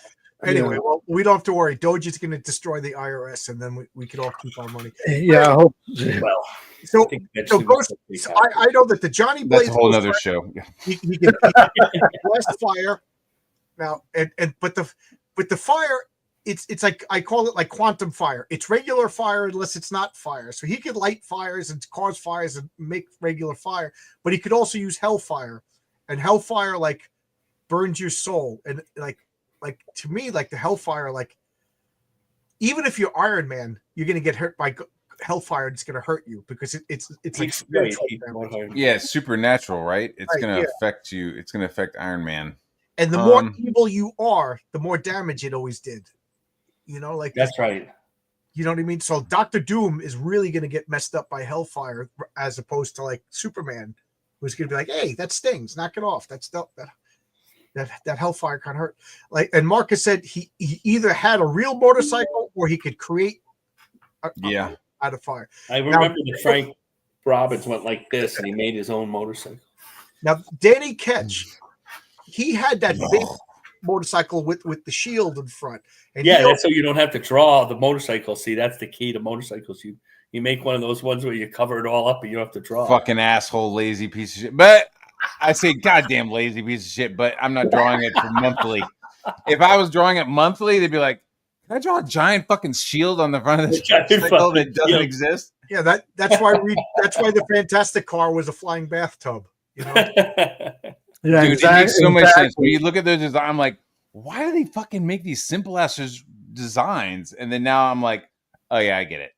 Anyway, well, we don't have to worry. Doge's going to destroy the IRS, and then we can all keep our money. Yeah, I hope. Well, so I know that the Johnny Blaze. That's a whole other show. He can blast fire now, but the fire, it's like I call it like quantum fire. It's regular fire unless it's not fire. So he could light fires and cause fires and make regular fire, but he could also use hellfire, and hellfire like burns your soul, and like to me, like the hellfire, like even if you're Iron Man, you're going to get hurt by hellfire. It's going to hurt you because it's like spiritual damage. Yeah, it's supernatural, right? It's Right, going to yeah. affect you. It's going to affect Iron Man. And the more evil you are, the more damage it always did. You know, like that's right. You know what I mean? So Doctor Doom is really going to get messed up by hellfire, as opposed to like Superman, who's going to be like, "Hey, that stings. Knock it off. That hellfire kind of hurt." Like, and Marcus said he either had a real motorcycle or he could create out of fire. I remember that Frank Robbins went like this, and he made his own motorcycle. Now, Danny Ketch, he had that big motorcycle with the shield in front. And that's so you don't have to draw the motorcycle. See, that's the key to motorcycles. You make one of those ones where you cover it all up and you don't have to draw. Fucking asshole, lazy piece of shit. But I say goddamn lazy piece of shit, but I'm not drawing it for monthly. If I was drawing it monthly, they'd be like, can I draw a giant fucking shield on the front of this motorcycle that doesn't exist? Yeah, that's why the Fantastic Car was a flying bathtub. You know? Yeah, dude, it makes so much sense. When you look at those designs, I'm like, why do they fucking make these simple ass designs? And then now I'm like, oh yeah, I get it.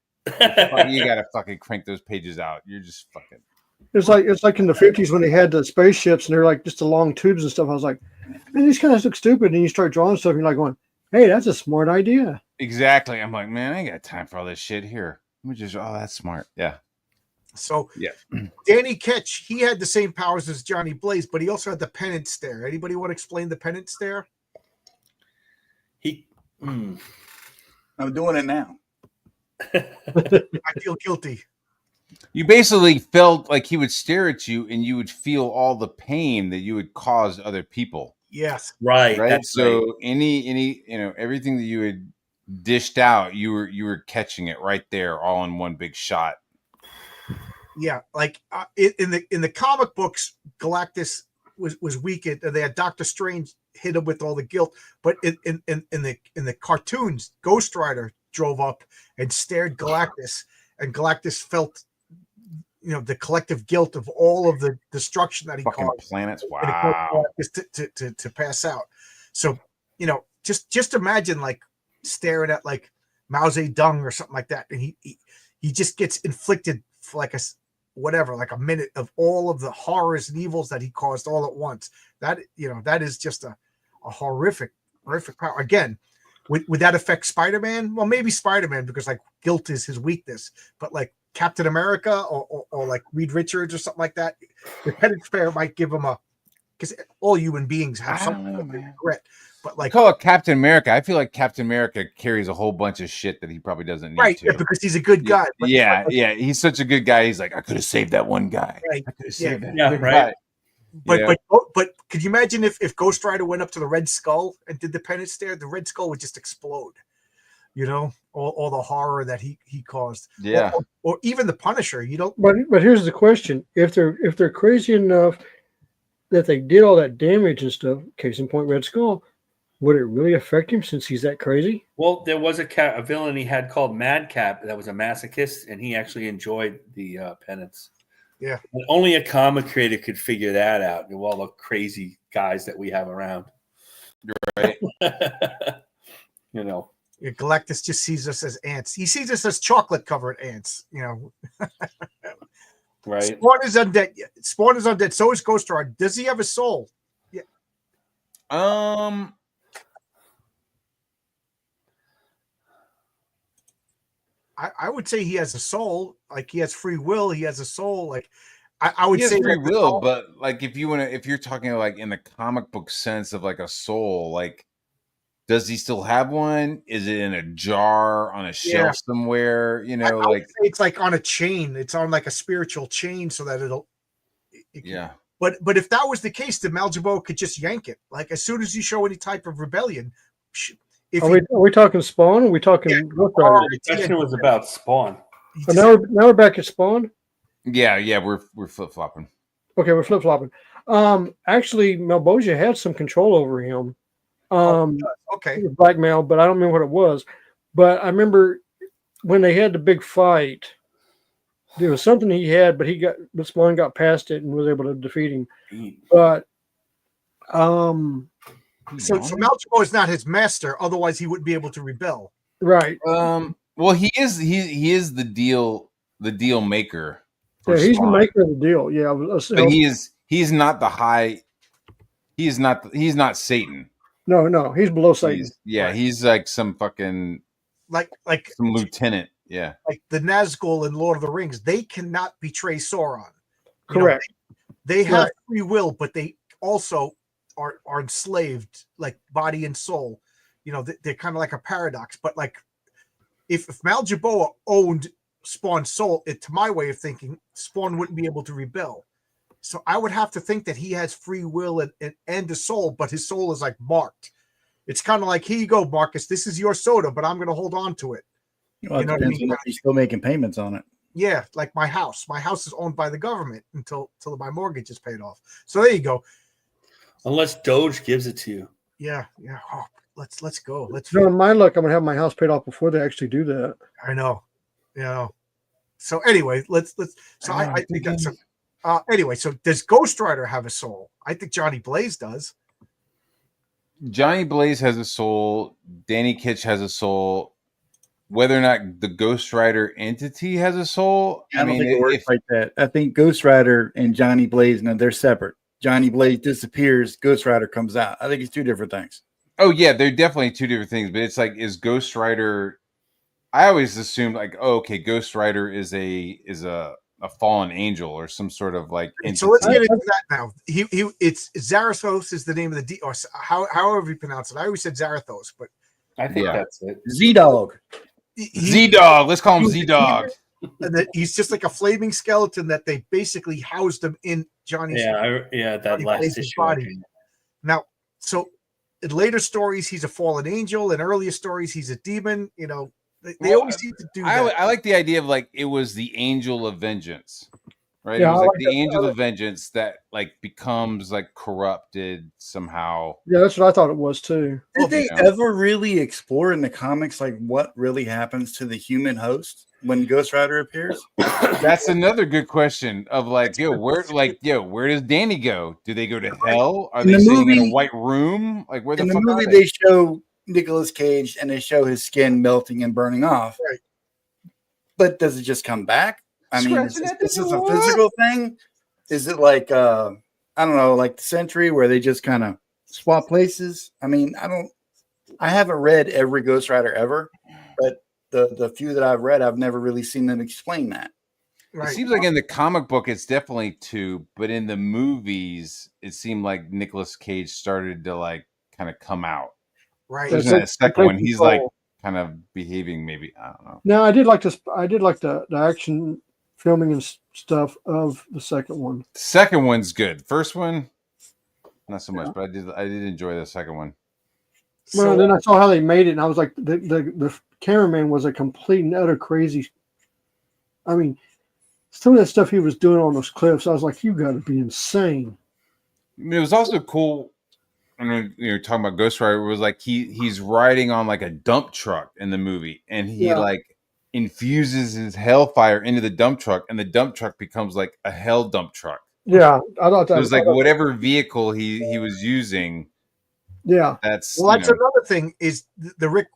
You gotta fucking crank those pages out. You're just fucking. It's like in the 50s when they had the spaceships and they're like just the long tubes and stuff. I was like, man, these guys look stupid. And you start drawing stuff, and you're like going, hey, that's a smart idea. Exactly. I'm like, man, I ain't got time for all this shit here. Let me just, that's smart. Yeah. So Danny Ketch, he had the same powers as Johnny Blaze, but he also had the penance stare. Anybody want to explain the penance stare? I'm doing it now. I feel guilty. You basically felt like he would stare at you and you would feel all the pain that you would cause other people. Yes. Right. So any everything that you had dished out, you were catching it right there, all in one big shot. Yeah, like in the comic books, Galactus was weakened, and they had Doctor Strange hit him with all the guilt. But in the cartoons, Ghost Rider drove up and stared Galactus, and Galactus felt, the collective guilt of all of the destruction that he caused. Planets, wow, to pass out. So just imagine like staring at like Mao Zedong or something like that, and he just gets inflicted for like a minute of all of the horrors and evils that he caused all at once. That is just a horrific power. Again, would that affect Spider-Man? Well, maybe Spider-Man, because like guilt is his weakness, but like Captain America or like Reed Richards or something like that, the penance stare might give him because all human beings have something of regret. But like, call it Captain America. I feel like Captain America carries a whole bunch of shit that he probably doesn't need to. Yeah, because he's a good guy. But he's such a good guy. He's like, I could have saved that one guy. Right. I could have saved that guy. But could you imagine if Ghost Rider went up to the Red Skull and did the penance stare? The Red Skull would just explode. All the horror that he caused. Yeah. Or even the Punisher. But here's the question: if they're crazy enough that they did all that damage and stuff, case in point, Red Skull, would it really affect him since he's that crazy? Well, there was a villain he had called Madcap that was a masochist, and he actually enjoyed the penance. Yeah. But only a comic creator could figure that out. All the crazy guys that we have around. You're right. Galactus just sees us as ants. He sees us as chocolate-covered ants. Right. Spawn is undead. So is Ghost Rider. Does he have a soul? Yeah. I would say he has a soul. Like, he has free will. He has a soul. Like, I would say free will, but like if you're talking like in the comic book sense of like a soul, like, does he still have one? Is it in a jar on a shelf somewhere? I would say it's like on a chain. It's on like a spiritual chain, so that it can. But if that was the case, then Maljibo could just yank it. Like, as soon as you show any type of rebellion. Are we talking Spawn? Or are we talking Ghost Rider? The question was about Spawn. Now we're back at Spawn. Yeah, we're flip flopping. Okay, we're flip flopping. Actually, Malbosia had some control over him. Okay, blackmail, but I don't remember what it was. But I remember when they had the big fight, there was something he had, but Spawn got past it and was able to defeat him. But so Maljibo is not his master, otherwise he wouldn't be able to rebel. Right. Well, he is the deal maker. Yeah, for he's the Spawn. maker of the deal. Yeah, But he's not the high. He's not Satan. no, he's below Satan. Right. He's like some fucking like some lieutenant. Yeah. like the Nazgul in Lord of the Rings. They cannot betray Sauron. Correct. They have Right. free will, but they also are enslaved, like body and soul. They're kind of like a paradox. But like, if Maljaboa owned Spawn's soul, to my way of thinking, Spawn wouldn't be able to rebel. So I would have to think that he has free will and a soul, but his soul is like marked. It's kind of like, here you go, Marcus. This is your soda, but I'm going to hold on to it. Well, it depends on if you're still making payments on it. Yeah, like my house. My house is owned by the government until my mortgage is paid off. So there you go. Unless Doge gives it to you. Yeah. Oh, let's go. No, my luck, I'm gonna have my house paid off before they actually do that. I know. So anyway, let's. So I think that's. Anyway, so does Ghost Rider have a soul? I think Johnny Blaze does. Johnny Blaze has a soul. Danny Kitch has a soul. Whether or not the Ghost Rider entity has a soul, I don't think it works like that. I think Ghost Rider and Johnny Blaze, no, they're separate. Johnny Blaze disappears, Ghost Rider comes out. I think it's two different things. Oh yeah, they're definitely two different things. But it's like, is Ghost Rider? I always assumed like, oh, okay, Ghost Rider is a fallen angel or some sort of like entity. So let's get into that now. It's Zarathos is the name of the or however you pronounce it. I always said Zarathos, but I think that's it. Z-Dog. Z-Dog. Let's call him Z-Dog. And that he's just like a flaming skeleton that they basically housed him in Johnny's that last issue. Body. Now, so in later stories, he's a fallen angel. In earlier stories, he's a demon. They always seem to do that. I like the idea of like it was the angel of vengeance, right? Yeah, it was I like like the that. angel of vengeance that like becomes like corrupted somehow. Yeah, that's what I thought it was too. Did they ever really explore in the comics like what really happens to the human host when Ghost Rider appears? That's another good question of like, where does Danny go? Do they go to hell? Are they sitting in a white room? Like where the fuck movie are they? They show Nicolas Cage and they show his skin melting and burning off. Right. But does it just come back? I mean, is Scratching this at a the door. physical thing? Is it like I don't know, like the Century where they just kind of swap places? I mean, I haven't read every Ghost Rider ever, but the few that I've read, I've never really seen them explain that. Right. It seems like in the comic book it's definitely two, but in the movies it seemed like Nicolas Cage started to like kind of come out. Right. There's that second one, he's like kind of behaving maybe, I don't know. No, I did like this. I did like the action filming and stuff of the second one. The second one's good. First one, not so much, but I did enjoy the second one. Well, then I saw how they made it, and I was like, the cameraman was a complete and utter crazy. I mean, some of that stuff he was doing on those cliffs, I was like, you got to be insane. I mean, it was also cool. I mean, you're talking about Ghost Rider. It was like he's riding on like a dump truck in the movie, and he like infuses his hellfire into the dump truck, and the dump truck becomes like a hell dump truck. Yeah, I thought that it was like whatever vehicle he was using. Yeah, that's another thing. Is the Rick?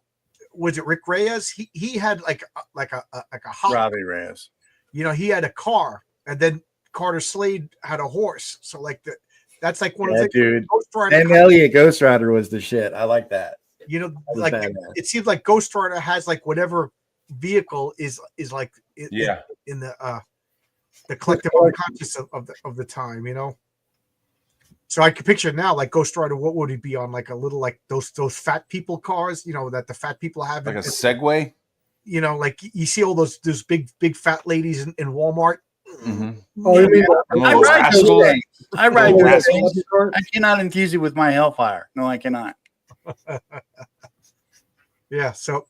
Was it Rick Reyes? He had like a hot Robbie Reyes. He had a car, and then Carter Slade had a horse. So like that's like one of the dude. And Elliot Ghost Rider was the shit. I like that. Like it seems like Ghost Rider has like whatever vehicle is like in the collective unconscious of the time. So I can picture now, like Ghost Rider, what would he be on? Like a little, like those fat people cars, that the fat people have. Like a Segway? Like you see all those big fat ladies in Walmart. Mm-hmm. Oh, you mean I ride those things. I cannot infuse it with my hellfire. No, I cannot. Yeah. So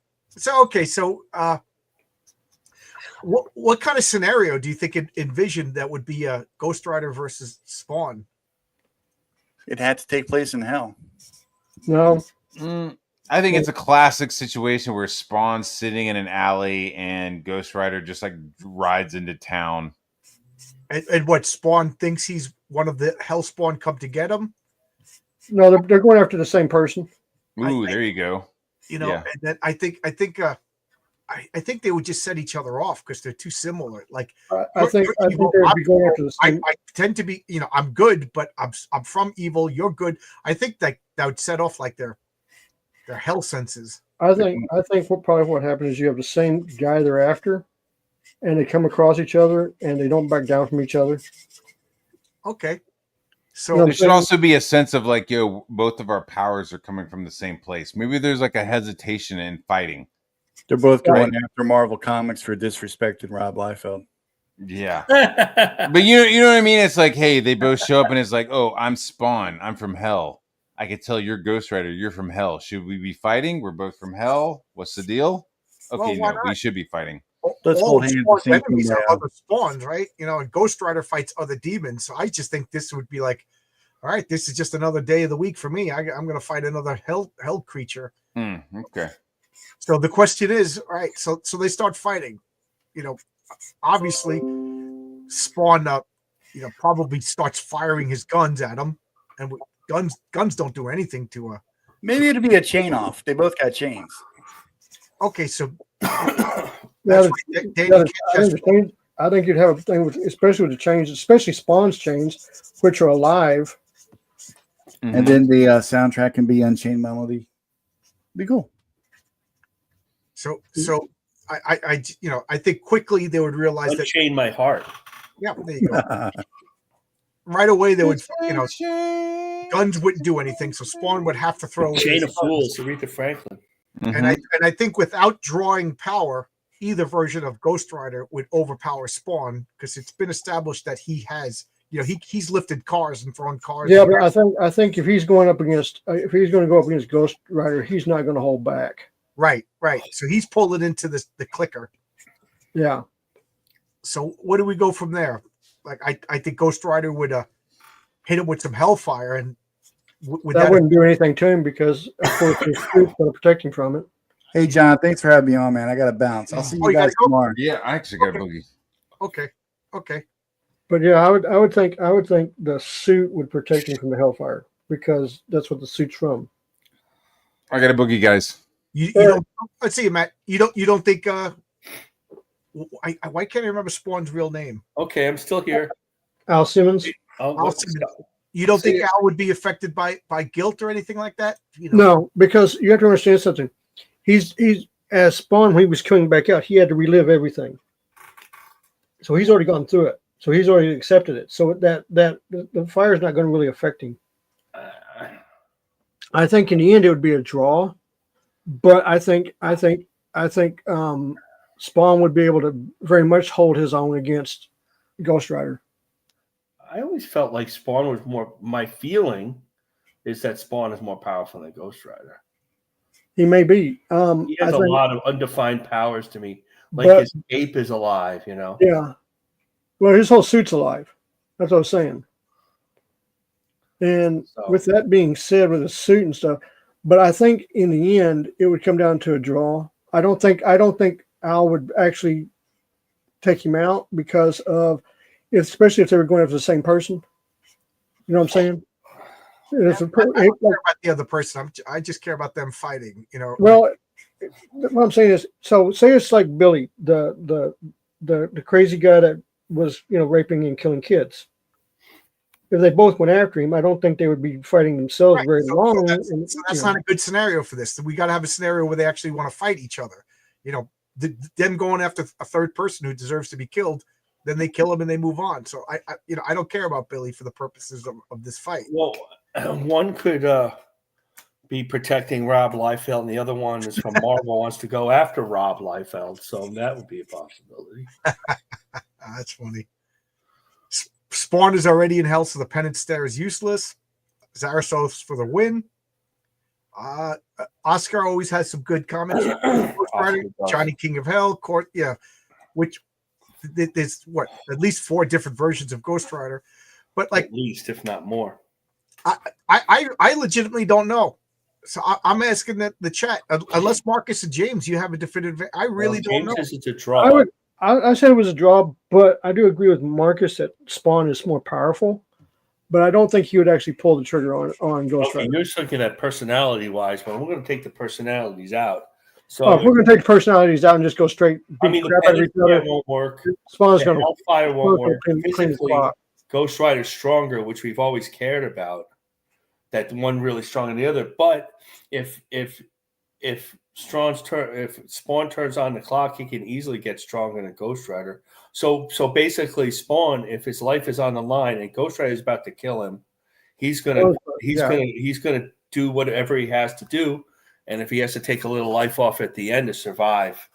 okay. So what kind of scenario do you think it envisioned that would be a Ghost Rider versus Spawn? It had to take place in hell. No. I think it's a classic situation where Spawn's sitting in an alley and Ghost Rider just like rides into town. And what, Spawn thinks he's one of the Hellspawn come to get him? No, they're going after the same person. Ooh, there you go. You know, Yeah. and then I think they would just set each other off because they're too similar. Like I think evil, they'd I'm be going after evil. the same. I tend to be, you know, I'm good, but I'm from evil. You're good. I think that would set off like their hell senses. I think what happened is you have the same guy they're after, and they come across each other and they don't back down from each other. Okay. So You know, There should also be a sense of like, yo, both of our powers are coming from the same place. Maybe there's like a hesitation in fighting. They're both Right. going after Marvel Comics for disrespecting Rob Liefeld. Yeah. But you know what I mean? It's like, hey, they both show up and it's like, oh, I'm Spawn. I'm from hell. I could tell you're Ghost Rider. You're from hell. Should we be fighting? We're both from hell. What's the deal? Okay, why no, not? we should be fighting. Let's all hold the hands Spawn's and see enemies who are they other spawns, right? You know, and Ghost Rider fights other demons. So I just think this would be like, all right, this is just another day of the week for me. I'm going to fight another hell creature. Okay. So the question is, all right, so they start fighting. You know, obviously, Spawn, you know, probably starts firing his guns at him, and guns don't do anything to a. Maybe it'll be a chain off. They both got chains. Okay, so Yeah, that's right. I think you'd have a thing with, especially with the chains, especially Spawn's chains, which are alive. Mm-hmm. And then the soundtrack can be Unchained Melody. Be cool. So I you know, I think quickly they would realize that. Unchain my heart. Yeah, there you go. Right away they would, you know, guns wouldn't do anything, so Spawn would have to throw Chain of Fools, Aretha Franklin. And I think without drawing power, either version of Ghost Rider would overpower Spawn because it's been established that he has, you know, he's lifted cars and thrown cars. Yeah, but I think if he's going to go up against Ghost Rider, he's not going to hold back. Right. So he's pulling into the clicker. Yeah. So what do we go from there? Like I think Ghost Rider would hit him with some hellfire, and that wouldn't do anything to him because of course his suit's going to protect him from it. Hey John, thanks for having me on, man. I got to bounce. I'll see you guys tomorrow. Yeah, I actually got a boogie. Okay. But yeah, I would think the suit would protect him from the hellfire because that's what the suit's from. I got a boogie, guys. You don't. Let's see, Matt. You don't think? Why can't I remember Spawn's real name? Okay, I'm still here. Al Simmons. Al Simmons. You don't think Al would be affected by guilt or anything like that? You know? No, because you have to understand something. He's as Spawn when he was coming back out, he had to relive everything. So he's already gone through it. So he's already accepted it. So that the fire is not going to really affect him. I think in the end it would be a draw, but I think Spawn would be able to very much hold his own against Ghost Rider. I always felt like Spawn was more. My feeling is that Spawn is more powerful than Ghost Rider. He may be. He has a lot of undefined powers to me. Like his ape is alive, you know. Yeah. Well, his whole suit's alive. That's what I was saying. And with that being said, with the suit and stuff, but I think in the end it would come down to a draw. I don't think Al would actually take him out because of, especially if they were going after the same person. You know what I'm saying? I don't care about the other person. I just care about them fighting. You know. Well, what I'm saying is, so say it's like Billy, the crazy guy that was, you know, raping and killing kids. If they both went after him, I don't think they would be fighting themselves very long. That's not a good scenario for this. We got to have a scenario where they actually want to fight each other. You know, them going after a third person who deserves to be killed, then they kill him and they move on. So I don't care about Billy for the purposes of this fight. Well, one could be protecting Rob Liefeld, and the other one is from Marvel wants to go after Rob Liefeld. So that would be a possibility. That's funny. Spawn is already in hell, so the penance stare is useless. Zarathos for the win. Oscar always has some good comments. Johnny King of Hell, Court, yeah. Which there's at least 4 different versions of Ghost Rider, but like at least, if not more. I legitimately don't know. So I'm asking the chat. Unless Marcus and James, you have a definitive. I really don't know. It's a draw. I said it was a draw, but I do agree with Marcus that Spawn is more powerful. but I don't think he would actually pull the trigger on Ghost Okay, Rider. you're just looking at personality-wise, but we're going to take the personalities out. So Oh, if we're going to take the personalities out and just go straight, I beat mean, crap the out of each Penny other, won't work. Spawn's The going to Hellfire won't work. clean the Physically, spot. Ghost Rider's stronger, which we've always cared about. That one really strong than the other. But if Spawn turns on the clock, he can easily get stronger than Ghost Rider. So basically, Spawn, if his life is on the line and Ghost Rider is about to kill him, he's gonna do whatever he has to do. And if he has to take a little life off at the end to survive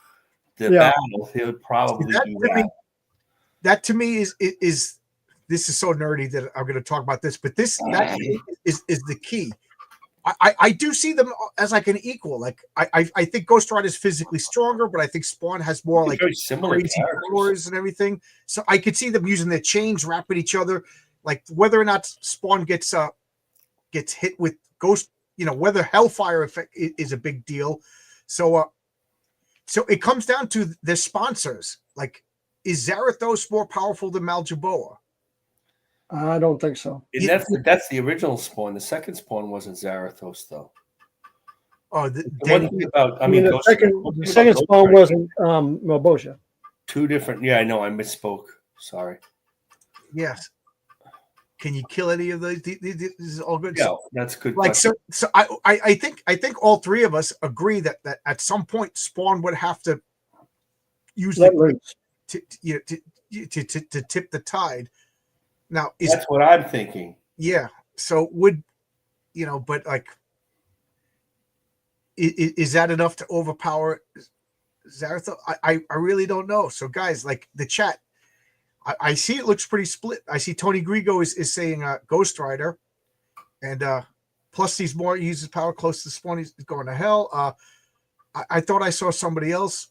the battle, he would probably do that. That to me is this is so nerdy that I'm going to talk about this, but that is the key. I do see them as like an equal. Like I think Ghost Rider is physically stronger, but I think Spawn has more like very similar crazy powers and everything. So I could see them using their chains, wrapping each other. Like whether or not Spawn gets hit with Ghost, whether Hellfire effect is a big deal. So it comes down to their sponsors. Like, is Zarathos more powerful than Maljaboa? I don't think so. And that's the original Spawn. The second Spawn wasn't Zarathos, though. Oh, the second Ghost Spawn Rider. wasn't Melbosha. Two different. Yeah, I know. I misspoke. Sorry. Yes. Can you kill any of those? This is all good. Yeah, that's good. Like so I think all three of us agree that at some point Spawn would have to use to tip the tide. Now that's what I'm thinking. Yeah. So but like, is that enough to overpower Zarathos? I really don't know. So guys, like the chat, I see it looks pretty split. I see Tony Grigo is saying Ghost Rider, and plus he's more uses power close to Spawn. He's going to hell. I thought I saw somebody else.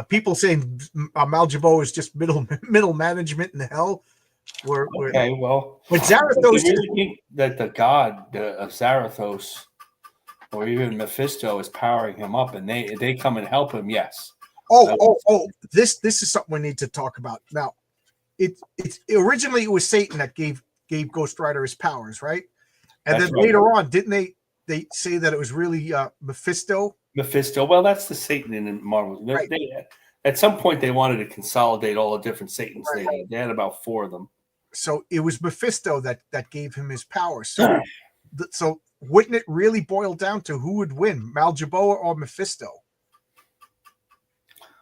People saying Maljaboa is just middle management in hell. Okay, well, but Zarathos really think that the god of Zarathos or even Mephisto is powering him up, and they come and help him. Yes. This is something we need to talk about now. It's originally it was Satan that gave Ghost Rider his powers, right? And then later on, didn't they say that it was really Mephisto? Mephisto. Well, that's the Satan in Marvel. Right. At some point, they wanted to consolidate all the different Satans they had. They had about 4 of them. So it was Mephisto that gave him his powers. So, so wouldn't it really boil down to who would win, Maljaboa or Mephisto?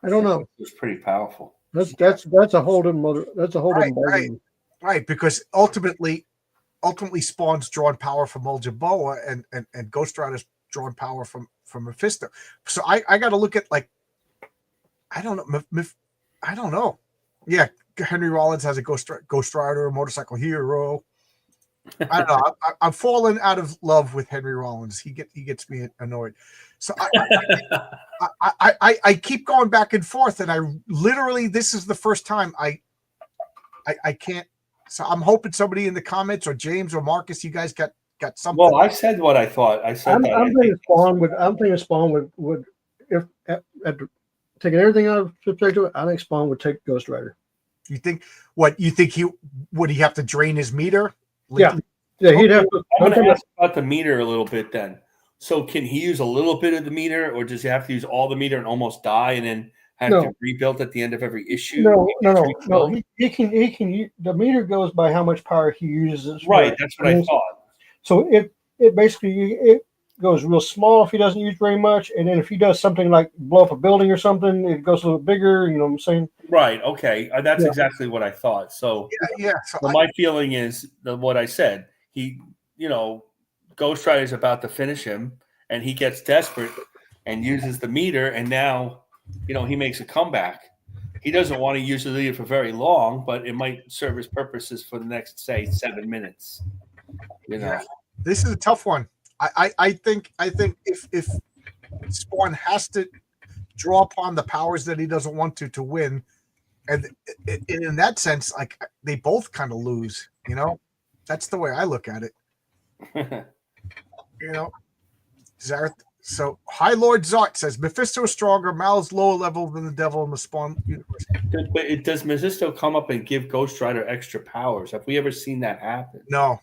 I don't know. It was pretty powerful. That's a Holden mother. That's a Holden. Right. Because ultimately Spawn's drawn power from Maljaboa and Ghost Rider's drawn power from Mephisto. So I got to look at like, I don't know. Yeah, Henry Rollins has a Ghost Rider, a motorcycle hero. I don't know. I'm falling out of love with Henry Rollins. He gets me annoyed. So I keep going back and forth, and I literally this is the first time I can't. So I'm hoping somebody in the comments or James or Marcus, you guys got something. Well, I said what I thought. I said that. I'm thinking Spawn would if after taking everything out of perspective, I think Spawn would take Ghost Rider. You think he would have to drain his meter? Yeah, he'd have to. I'm going to ask about the meter a little bit then. So can he use a little bit of the meter, or does he have to use all the meter and almost die and then have to rebuild at the end of every issue? No. He can. The meter goes by how much power he uses. Right, that's what I thought. So it basically goes real small if he doesn't use very much, and then if he does something like blow up a building or something, it goes a little bigger. You know what I'm saying? Right. Okay. That's exactly what I thought. So yeah. So my feeling is what I said. He, Ghost Rider is about to finish him, and he gets desperate and uses the meter, and now, he makes a comeback. He doesn't want to use the meter for very long, but it might serve his purposes for the next, say, 7 minutes. Yeah. This is a tough one. I think if Spawn has to draw upon the powers that he doesn't want to win, and in that sense, like they both kind of lose. That's the way I look at it. So High Lord Zart says Mephisto is stronger. Mal's lower level than the devil in the Spawn universe. But does Mephisto come up and give Ghost Rider extra powers? Have we ever seen that happen? No.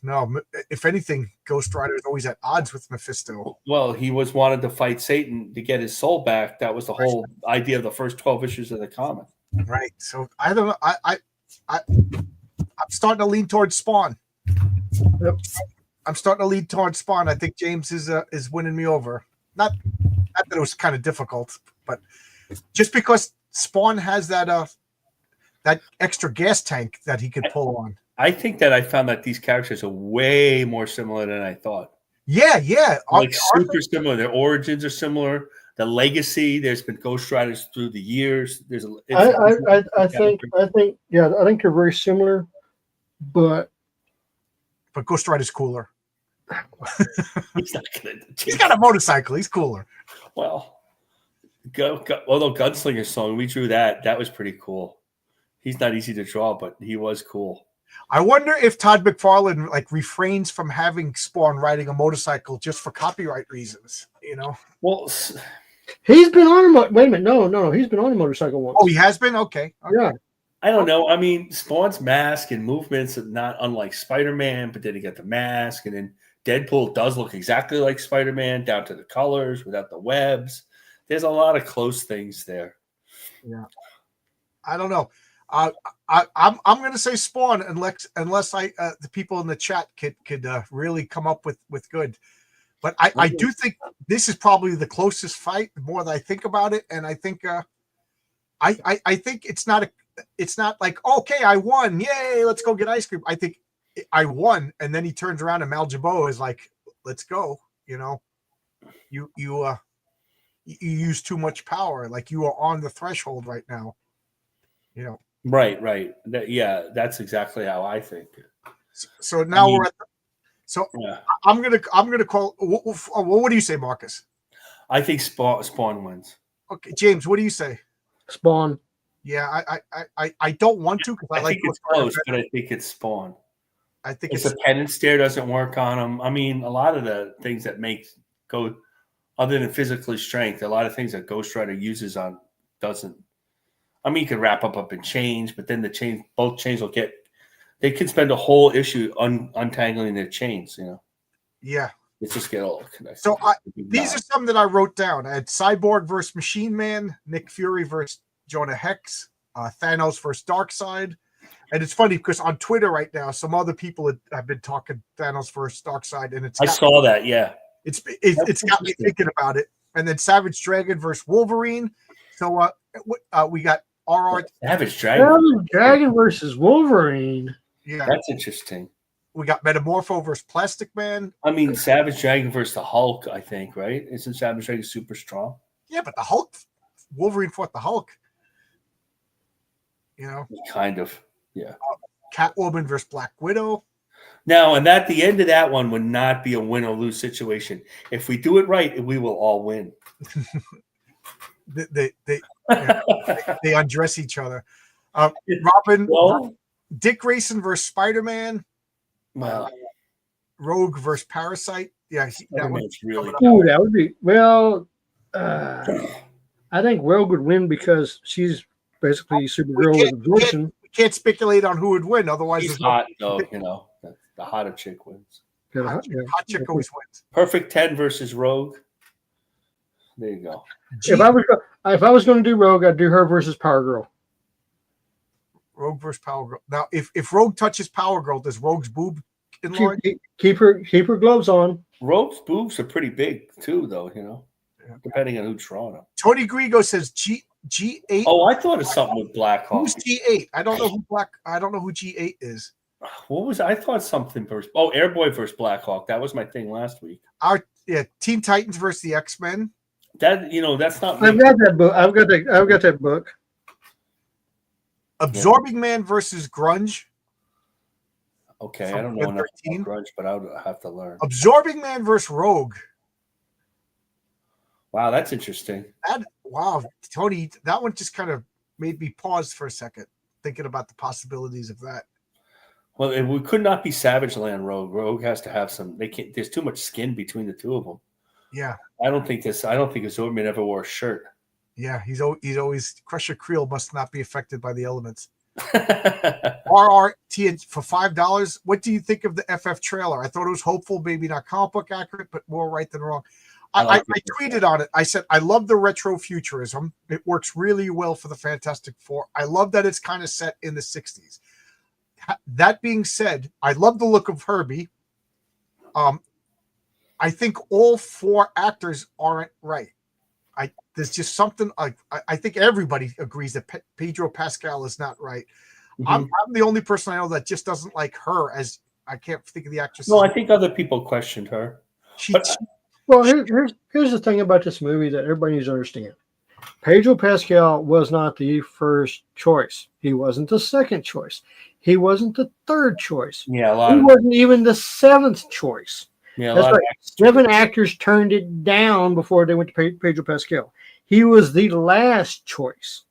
If anything, Ghost Rider is always at odds with Mephisto. Well, he wanted to fight Satan to get his soul back. That was the whole idea of the first 12 issues of the comic. Right. So I don't know. I'm starting to lean towards Spawn. Yep. I'm starting to lean towards Spawn. I think James is winning me over. Not that it was kind of difficult, but just because Spawn has that extra gas tank that he could pull on. I think that I found that these characters are way more similar than I thought. Yeah. Like super similar. Their origins are similar. The legacy. There's been Ghost Riders through the years. I think they're very similar, but Ghost Rider's cooler. He's got a motorcycle. He's cooler. Well, although Gunslinger song, we drew that. That was pretty cool. He's not easy to draw, but he was cool. I wonder if Todd McFarlane refrains from having Spawn riding a motorcycle just for copyright reasons. Well, he's been on a wait a minute. No. He's been on a motorcycle once. Oh, he has been? Okay. Yeah. I don't know. I mean, Spawn's mask and movements are not unlike Spider-Man, but then you get the mask, and then Deadpool does look exactly like Spider-Man, down to the colors, without the webs. There's a lot of close things there. Yeah. I don't know. I'm going to say Spawn unless the people in the chat could really come up with good. But I do think this is probably the closest fight. The more that I think about it, and I think I think it's not like, okay, I won, yay, let's go get ice cream. I think I won, and then he turns around and Mal Jabot is like, let's go. You use too much power. Like, you are on the threshold right now. Right. That's exactly how I think. So now we're at. I'm gonna call. What do you say, Marcus? I think Spawn wins. Okay, James, what do you say? Spawn. Yeah, I don't want to because I like think it's close, but I think it's Spawn. I think it's the penance stare doesn't work on him. I mean, a lot of the things that make go other than physically strength, a lot of things that Ghost Rider uses on doesn't. I mean, you could wrap up in chains, but then both chains will get. They can spend a whole issue untangling their chains. Yeah. It's just get all connected. So these are some that I wrote down. I had Cyborg versus Machine Man, Nick Fury versus Jonah Hex, Thanos versus Darkseid. And it's funny because on Twitter right now, some other people have been talking Thanos versus Darkseid, and I saw that. Yeah, it's got me thinking about it. And then Savage Dragon versus Wolverine. So we got Savage Dragon versus Wolverine. Yeah, that's interesting. We got Metamorpho versus Plastic Man. I mean, Savage Dragon versus the Hulk, I think, right? Isn't Savage Dragon super strong? Yeah, but the Hulk, Wolverine fought the Hulk. Kind of, yeah. Catwoman versus Black Widow. Now, and at the end of that one would not be a win or lose situation. If we do it right, we will all win. They undress each other. Robin, Dick Grayson versus Spider-Man. Wow. Rogue versus Parasite. Yeah, that one's really. That would be I think Rogue would win because she's basically Supergirl with absorption. We can't speculate on who would win, otherwise she's hot. Though, the hotter chick wins. Hot chick always wins. Perfect 10 versus Rogue. There you go. If I was going to do Rogue, I'd do her versus Power Girl. Rogue versus Power Girl. Now, if Rogue touches Power Girl, does Rogue's boob enlarge? Keep her gloves on. Rogue's boobs are pretty big too, though. Depending on who's drawing them. Tony Grigo says G8. Oh, I thought of something with Black Hawk. Who's G8? I don't know who G8 is. What was I thought something versus Airboy versus Black Hawk. That was my thing last week. Teen Titans versus the X-Men. That's not. I've got that book. I've got that book. Absorbing Man versus Grunge. Okay, I don't know enough about Grunge, but I would have to learn. Absorbing Man versus Rogue. Wow, that's interesting. Wow, Tony, that one just kind of made me pause for a second, thinking about the possibilities of that. Well, we could not be Savage Land Rogue. Rogue has to have some. They can't. There's too much skin between the two of them. Yeah. I don't think Azorbian ever wore a shirt. Yeah, he's always Crusher Creel must not be affected by the elements. RRT for $5. What do you think of the FF trailer? I thought it was hopeful, maybe not comic book accurate, but more right than wrong. I tweeted on it. I said, I love the retro futurism. It works really well for the Fantastic Four. I love that it's kind of set in the 60s. That being said, I love the look of Herbie. I think all 4 actors aren't right. There's just something I think everybody agrees that Pedro Pascal is not right. Mm-hmm. I'm the only person I know that just doesn't like her. As I can't think of the actress. No, I think other people questioned her. Well, here's the thing about this movie that everybody needs to understand. Pedro Pascal was not the first choice. He wasn't the second choice. He wasn't the third choice. Yeah, he wasn't even the 7th choice. Yeah, that's right. 7 actors turned it down before they went to Pedro Pascal. He was the last choice.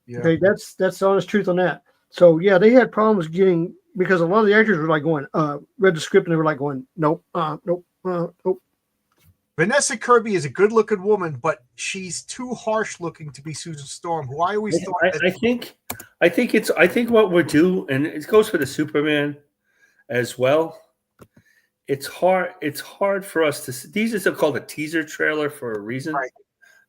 Yeah. Okay, that's the honest truth on that. So yeah, they had problems getting, because a lot of the actors were like going, read the script and they were like going, nope. Vanessa Kirby is a good-looking woman, but she's too harsh-looking to be Susan Storm, who I always thought. I think what we're due, and it goes for the Superman as well. It's hard for us to see. These are called a teaser trailer for a reason. Right.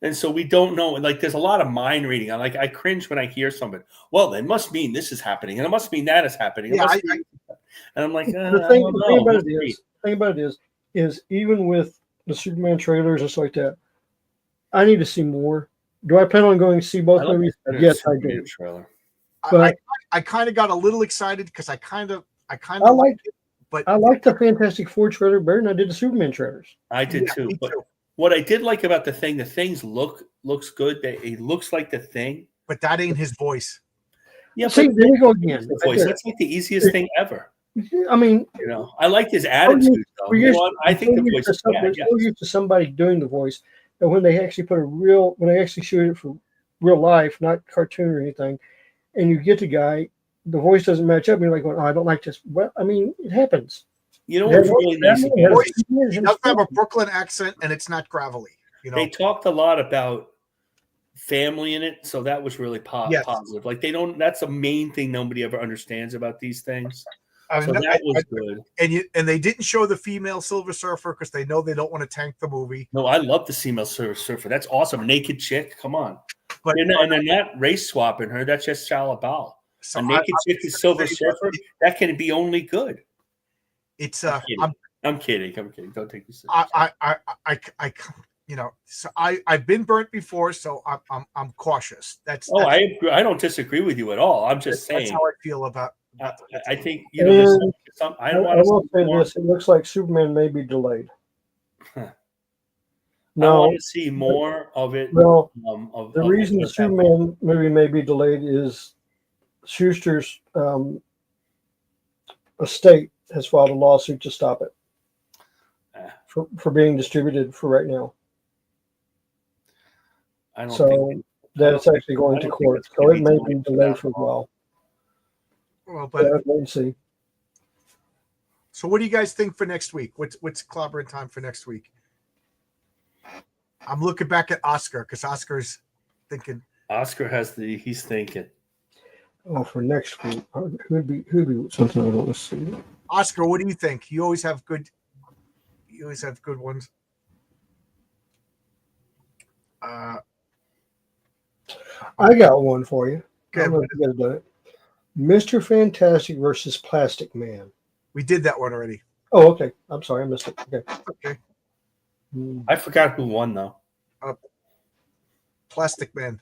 And so we don't know. Like, there's a lot of mind reading. I cringe when I hear somebody. Well, it must mean this is happening, and it must mean that is happening. Yeah, and I'm like, the thing about it is even with the Superman trailers and stuff like that, I need to see more. Do I plan on going to see both movies? Yes, I do. Trailer. But I kind of got a little excited because I kind of liked it. But I liked the Fantastic Four trailer better than I did the Superman trailers. I did too. But what I did like about the things looks good. It looks like the Thing. But that ain't his voice. Yeah, see, there you go again. Voice. That's like the easiest thing ever. I mean, I like his attitude. I think the voice is bad. So used to somebody doing the voice, and when they actually when they actually shoot it for real life, not cartoon or anything, and you get the guy, the voice doesn't match up. And you're like, well, I don't like this. Well, I mean, it happens. You know what's really nice? He doesn't have a Brooklyn accent, and it's not gravelly. They talked a lot about family in it, so that was really positive. Like that's the main thing nobody ever understands about these things. So that was good. And they didn't show the female Silver Surfer because they know they don't want to tank the movie. No, I love the female Silver Surfer. That's awesome. Naked chick. Come on. But and they're not race swapping her. That's just Shalabal. So a naked chick is Silver Surfer. That can be only good. It's I'm kidding. Don't take me seriously. I've been burnt before, so I'm cautious. I don't disagree with you at all. I'm just saying. That's how I feel about. I think I will say this: it looks like Superman may be delayed. No, I want to see more of it. Well, the reason the Superman movie may be delayed is Schuster's estate has filed a lawsuit to stop it for being distributed for right now. That's actually going to court. So it may be delayed for a while. Well, but let's see. So, what do you guys think for next week? What's clobbering time for next week? I'm looking back at Oscar because Oscar's thinking. Oscar he's thinking. Oh, for next week, who'd be something I don't want to see. Oscar, what do you think? You always have good ones. I got one for you. Okay. Mr. Fantastic versus Plastic Man. We did that one already. Oh, okay. I'm sorry, I missed it. Okay. I forgot who won though. Plastic Man.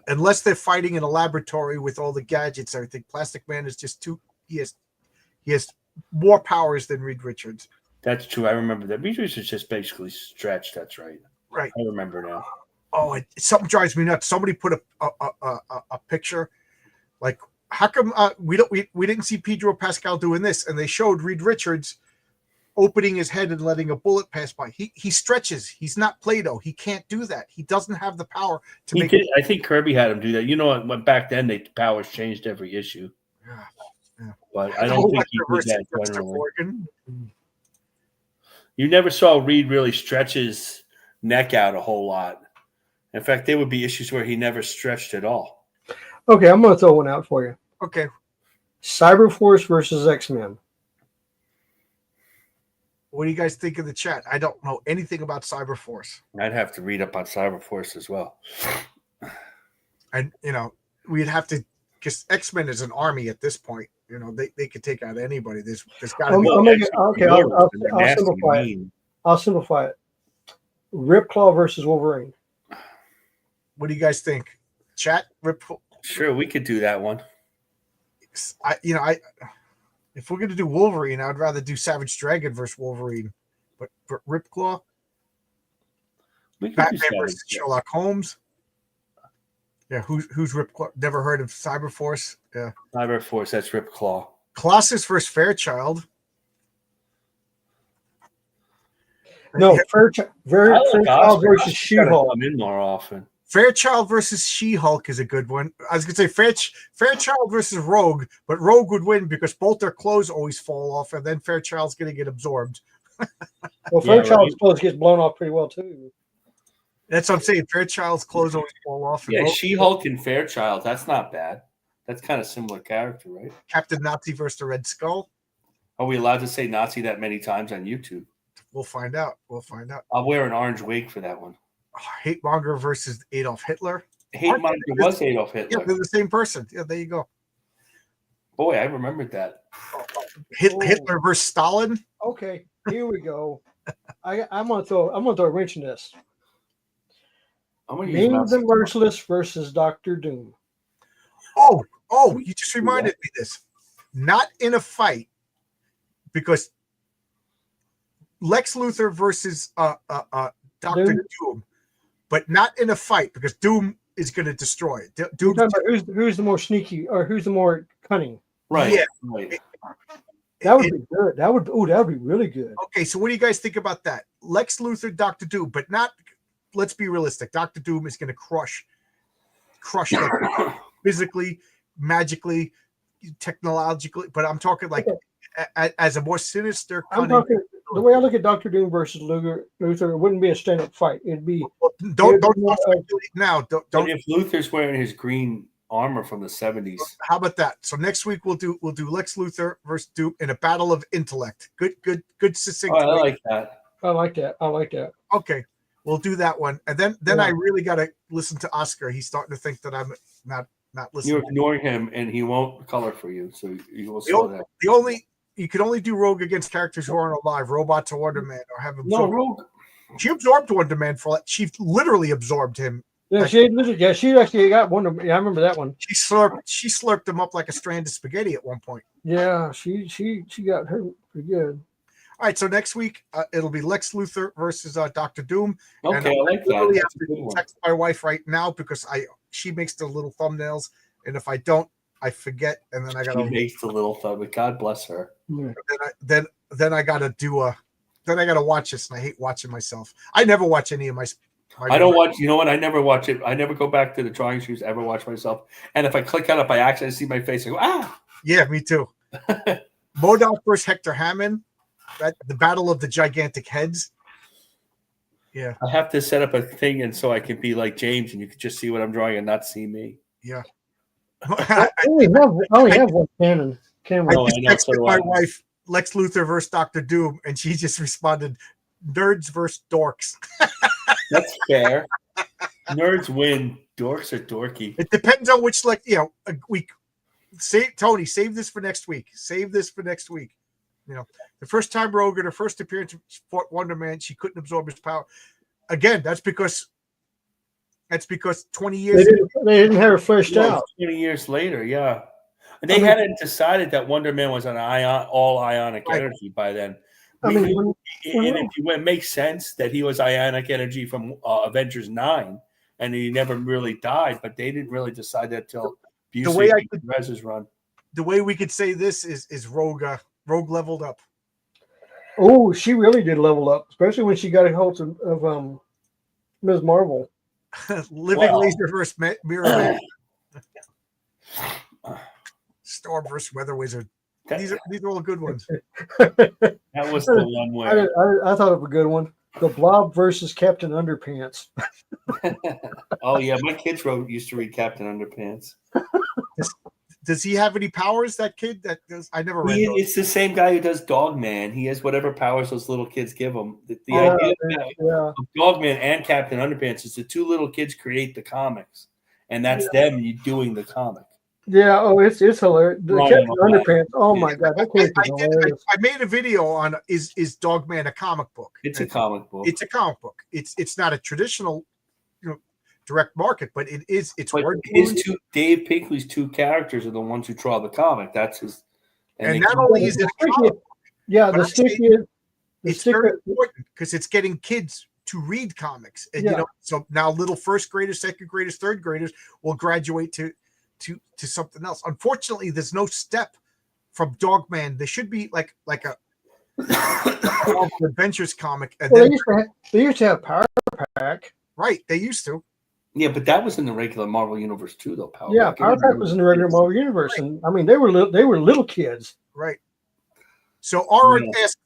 Unless they're fighting in a laboratory with all the gadgets, I think Plastic Man is just too. He has more powers than Reed Richards. That's true. I remember that. Reed Richards just basically stretched. That's right. Right. I remember now. Oh, something drives me nuts. Somebody put a picture, like, how come we didn't see Pedro Pascal doing this, and they showed Reed Richards opening his head and letting a bullet pass by. He stretches. He's not Play-Doh. He can't do that. He doesn't have the power to make. I think Kirby had him do that. You know what? Back then, the powers changed every issue. Yeah. But I don't think he did that generally. You never saw Reed really stretch his neck out a whole lot. In fact, there would be issues where he never stretched at all. Okay, I'm going to throw one out for you. Okay. Cyberforce versus X-Men. What do you guys think of the chat? I don't know anything about Cyberforce. I'd have to read up on Cyberforce as well. And, we'd have to, because X-Men is an army at this point. They could take out anybody. There's got to be. I'll simplify it. I'll simplify it. Ripclaw versus Wolverine. What do you guys think? Chat? Sure, we could do that one. If we're gonna do Wolverine, I'd rather do Savage Dragon versus Wolverine. But Ripclaw, Batman versus Sherlock Holmes. Yeah, who's Ripclaw? Never heard of Cyberforce. Yeah, Cyberforce. That's Ripclaw. Colossus versus Fairchild. No, Fairchild versus She-Hulk. Come in more often. Fairchild versus She-Hulk is a good one. I was going to say Fairchild versus Rogue, but Rogue would win because both their clothes always fall off, and then Fairchild's going to get absorbed. Well, Fairchild's clothes gets blown off pretty well, too. That's what I'm saying. Fairchild's clothes always fall off. Yeah, She-Hulk and Fairchild. That's not bad. That's kind of similar character, right? Captain Nazi versus the Red Skull. Are we allowed to say Nazi that many times on YouTube? We'll find out. I'll wear an orange wig for that one. Hate Monger versus Adolf Hitler. Hate Monger was Adolf Hitler. Yeah, they're the same person. Yeah, there you go. Boy, I remembered that. Hitler versus Stalin. Okay, here we go. I'm gonna throw a wrench in this. Name the Merciless versus Dr. Doom. Oh, you just reminded me this. Not in a fight, because Lex Luthor versus Dr. Doom, but not in a fight because Doom is going to destroy it. Doom. Who's the more sneaky or who's the more cunning? Right. Yeah. Right. That would be good. That would be really good. Okay, so what do you guys think about that? Lex Luthor, Dr. Doom, but not. Let's be realistic. Dr. Doom is going to crush like, physically, magically, technologically. But I'm talking like as a more sinister. I'm talking the way I look at Dr. Doom versus Luthor. It wouldn't be a stand-up fight. It'd be don't now. Don't. If Luthor's wearing his green armor from the 70s. How about that? So next week we'll do Lex Luthor versus Doom in a battle of intellect. Good succinct. Oh, I like that. I like that. Okay. We'll do that one. And then I really got to listen to Oscar. He's starting to think that I'm not listening. You're ignoring him and he won't color for you. So you will slow down. You can only do Rogue against characters who aren't alive, Robots or Wonder Man, or have absorbed. No, Rogue. She absorbed Wonder Man she literally absorbed him. Yeah, she actually got Wonder Man. Yeah, I remember that one. She slurped him up like a strand of spaghetti at one point. Yeah, she got her pretty good. All right, so next week it'll be Lex Luthor versus Dr. Doom. Okay, and I like that. I have to text my wife right now because she makes the little thumbnails, and if I don't, I forget, and then I got to make the little thumb. But God bless her. Yeah. Then I got to then I got to watch this, and I hate watching myself. I never watch any of my I don't watch. You know what? I never watch it. I never go back to the drawing shoes. Ever watch myself? And if I click on it by accident, I see my face. I go, ah. Yeah, me too. MODOK versus Hector Hammond. The battle of the gigantic heads. Yeah. I have to set up a thing, and so I can be like James, and you can just see what I'm drawing and not see me. Yeah. I only have one camera. I just texted my wife, Lex Luthor versus Dr. Doom, and she just responded, nerds versus dorks. That's fair. Nerds win. Dorks are dorky. It depends on which, week. Tony, save this for next week. The first time Rogue in her first appearance fought Wonder Man, she couldn't absorb his power. Again, that's because 20 years they didn't have her fleshed out. 20 years later, yeah. They hadn't decided that Wonder Man was an all ionic energy by then. It makes sense that he was ionic energy from Avengers 9, and he never really died, but they didn't really decide that till Rez's run. The way we could say this is Rogue leveled up. Oh, she really did level up, especially when she got a hold of Ms. Marvel. Living Laser versus Mirror Man. Storm versus Weather Wizard. These are all good ones. That was the one where. I thought of a good one. The Blob versus Captain Underpants. Oh yeah, my kids used to read Captain Underpants. Does he have any powers? That kid that does? I never read. It's the same guy who does Dogman. He has whatever powers those little kids give him. The idea of Dogman and Captain Underpants is the two little kids create the comics, and that's them doing the comic. Yeah. Oh, it's hilarious. The Captain Underpants. Oh my god, that kid is hilarious. I made a video on is Dogman a comic book? It's a comic book. It's a comic book. It's not a traditional, direct market, but it is. It's Dave Pinkley's two characters are the ones who draw the comic. That's his. And not only is it a comic book, it's very important because it's getting kids to read comics, and so now little first graders, second graders, third graders will graduate to something else. Unfortunately, there's no step from Dogman. There should be like a adventures comic. And they used to have Power Pack. Right, they used to. Yeah, but that was in the regular Marvel universe too, though. Power Pack was in the regular Marvel universe, right. And I mean they were little kids. Right. So Aura asked,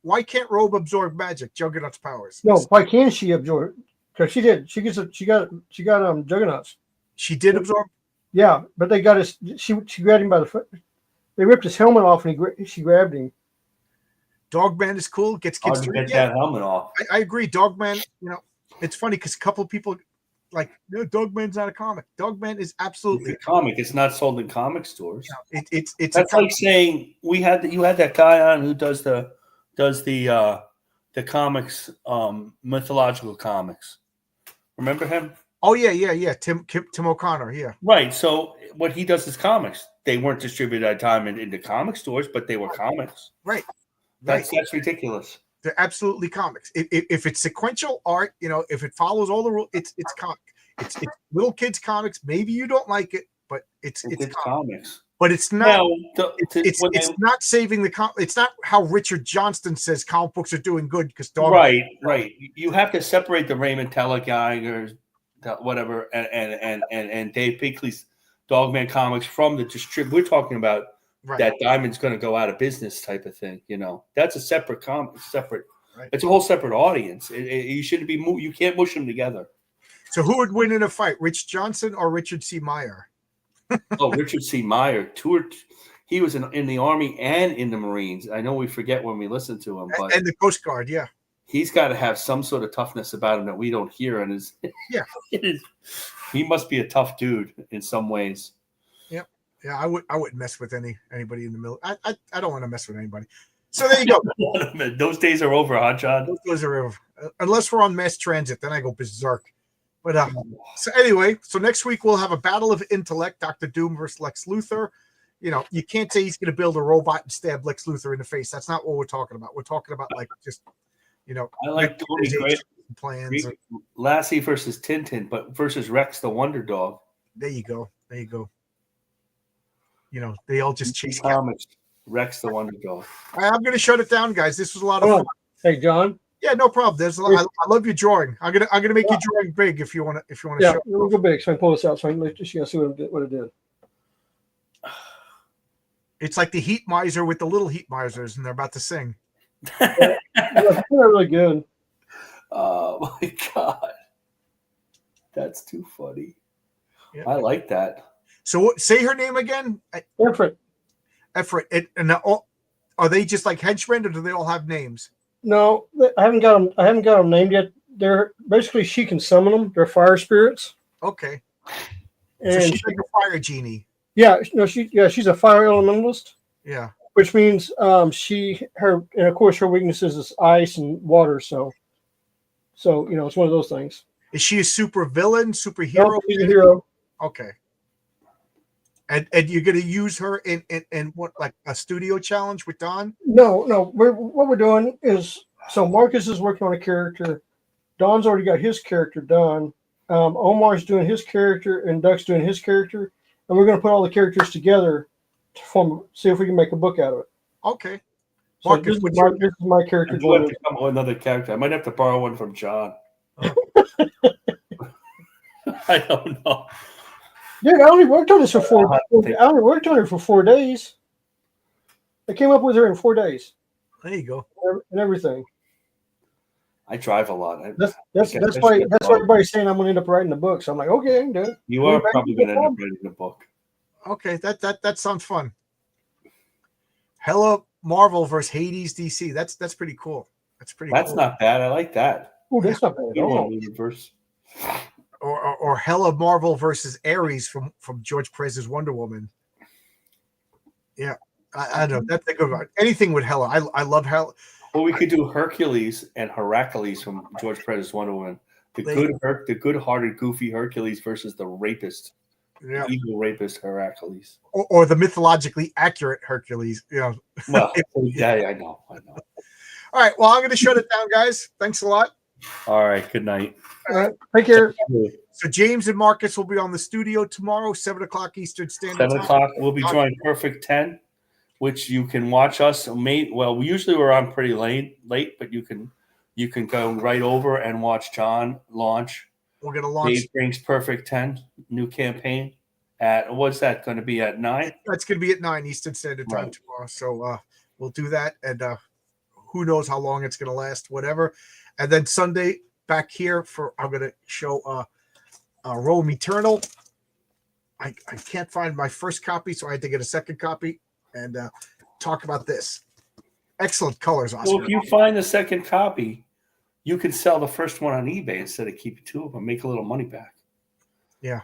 why can't Robe absorb magic? Juggernaut's powers. No, why can't she absorb? Because she did. She got Juggernauts. She did absorb. Yeah, but they got his. She grabbed him by the foot. They ripped his helmet off, and she grabbed him. Dogman is cool. Gets kids to get that helmet off. I agree. Dogman. It's funny because a couple of people like, no, Dogman's not a comic. Dogman is absolutely a comic. It's not sold in comic stores. No, it's that's like saying you had that guy on who does the comics, mythological comics. Remember him? Oh yeah. Tim O'Connor, yeah. Right. So what he does is comics. They weren't distributed at time into comic stores, but they were comics. Right. That's ridiculous. They're absolutely comics. If it's sequential art, if it follows all the rules, it's comic. It's little kids comics. Maybe you don't like it, but it's comics. But it's not. It's not saving the. It's not how Richard Johnston says comic books are doing good because Right. You have to separate the Raymond Teller guy or whatever and Dave Pinkley's Dogman comics from the distribute. We're talking about. Right. That Diamond's going to go out of business type of thing, That's a separate comic, Right. It's a whole separate audience. You shouldn't be. You can't mush them together. So who would win in a fight, Rich Johnson or Richard C. Meyer? Richard C. Meyer He was in the Army and in the Marines. I know we forget when we listen to him, but and the Coast Guard, yeah. He's got to have some sort of toughness about him that we don't hear. And he must be a tough dude in some ways. Yeah, I wouldn't mess with anybody in the middle. I don't want to mess with anybody. So there you go. Those days are over, huh, John? Those days are over. Unless we're on mass transit, then I go berserk. But so anyway, so next week we'll have a battle of intellect, Dr. Doom versus Lex Luthor. You can't say he's going to build a robot and stab Lex Luthor in the face. That's not what we're talking about. We're talking about I like Tony plans. Lassie versus Tintin, but versus Rex the Wonder Dog. There you go. They all just chase comics. Rex the Wonder Dog. I'm going to shut it down, guys. This was a lot of fun. Hey, John. Yeah, no problem. I love your drawing. I'm gonna make your drawing big if you want to. Yeah, we'll go big. So I can pull this out. So I can let you see what it did. It's like the Heat Miser with the little Heat Misers, and they're about to sing. They're really good. Oh my god, that's too funny. Yeah. I like that. So say her name again. Efrat. And are they just like henchmen, or do they all have names? No, I haven't got them named yet. They're basically she can summon them. They're fire spirits. Okay. And so she's like a fire genie. Yeah, she's a fire elementalist. Yeah. Which means and of course her weaknesses is ice and water. So it's one of those things. Is she a super villain, superhero? No, she's a hero. Okay. And you're going to use her in what, like a studio challenge with Don? No. What we're doing is, so Marcus is working on a character. Don's already got his character done. Omar's doing his character, and Duck's doing his character. And we're going to put all the characters together to see if we can make a book out of it. Okay. So Marcus, this is my character. I do have to come up with another character. I might have to borrow one from John. I don't know. Dude, I only worked on this for 4 days. I came up with her in 4 days. There you go. And everything. I drive a lot. That's why everybody's saying I'm going to end up writing the book. So I'm like, okay, I can do it. You are probably going to end up writing the book. Okay, that sounds fun. Hella Marvel versus Hades DC. That's pretty cool. That's cool. Not bad. I like that. Oh, that's not bad at all. Or Hella Marvel versus Ares from George Perez's Wonder Woman. Yeah, I don't know. That's a good one. Anything with Hella. I love Hella. Well, we could do Hercules and Heracles from George Perez's Wonder Woman. The good-hearted, goofy Hercules versus the rapist, the evil rapist Heracles, or the mythologically accurate Hercules. You know. Well, yeah, I know. All right. Well, I'm going to shut it down, guys. Thanks a lot. All right. Good night. All right. Take care. So James and Marcus will be on the studio tomorrow, 7:00 Eastern Standard Time. 7:00. We'll be joining Perfect 10, which you can watch us. Well, we're on pretty late, but you can go right over and watch John launch. We're going to launch. Dave brings Perfect 10 new campaign at what's that going to be at 9? That's going to be at 9 Eastern Standard Time tomorrow. So we'll do that, and who knows how long it's going to last, whatever. And then Sunday back here I'm going to show Rome Eternal. I can't find my first copy, so I had to get a second copy and talk about this. Excellent colors, Oscar. Well, if you find the second copy, you can sell the first one on eBay instead of keeping two of them, make a little money back. Yeah.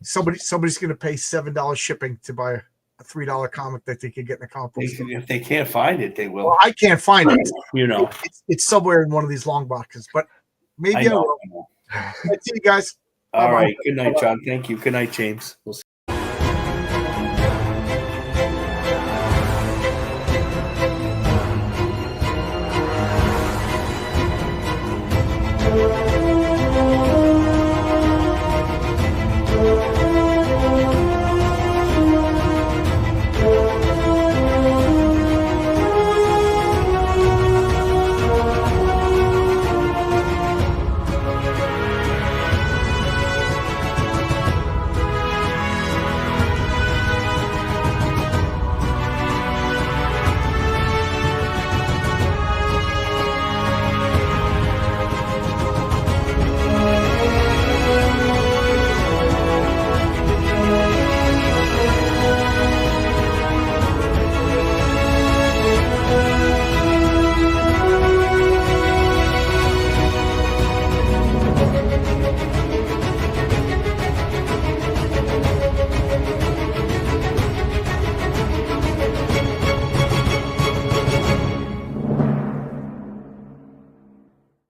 Somebody's going to pay $7 shipping to buy a $3 comic that they could get in a comic book store. If they can't find it, they will. Well, I can't find it. You know, it's somewhere in one of these long boxes, but maybe I will. See you guys. All right. Good night, John. Thank you. Good night, James. We'll see you.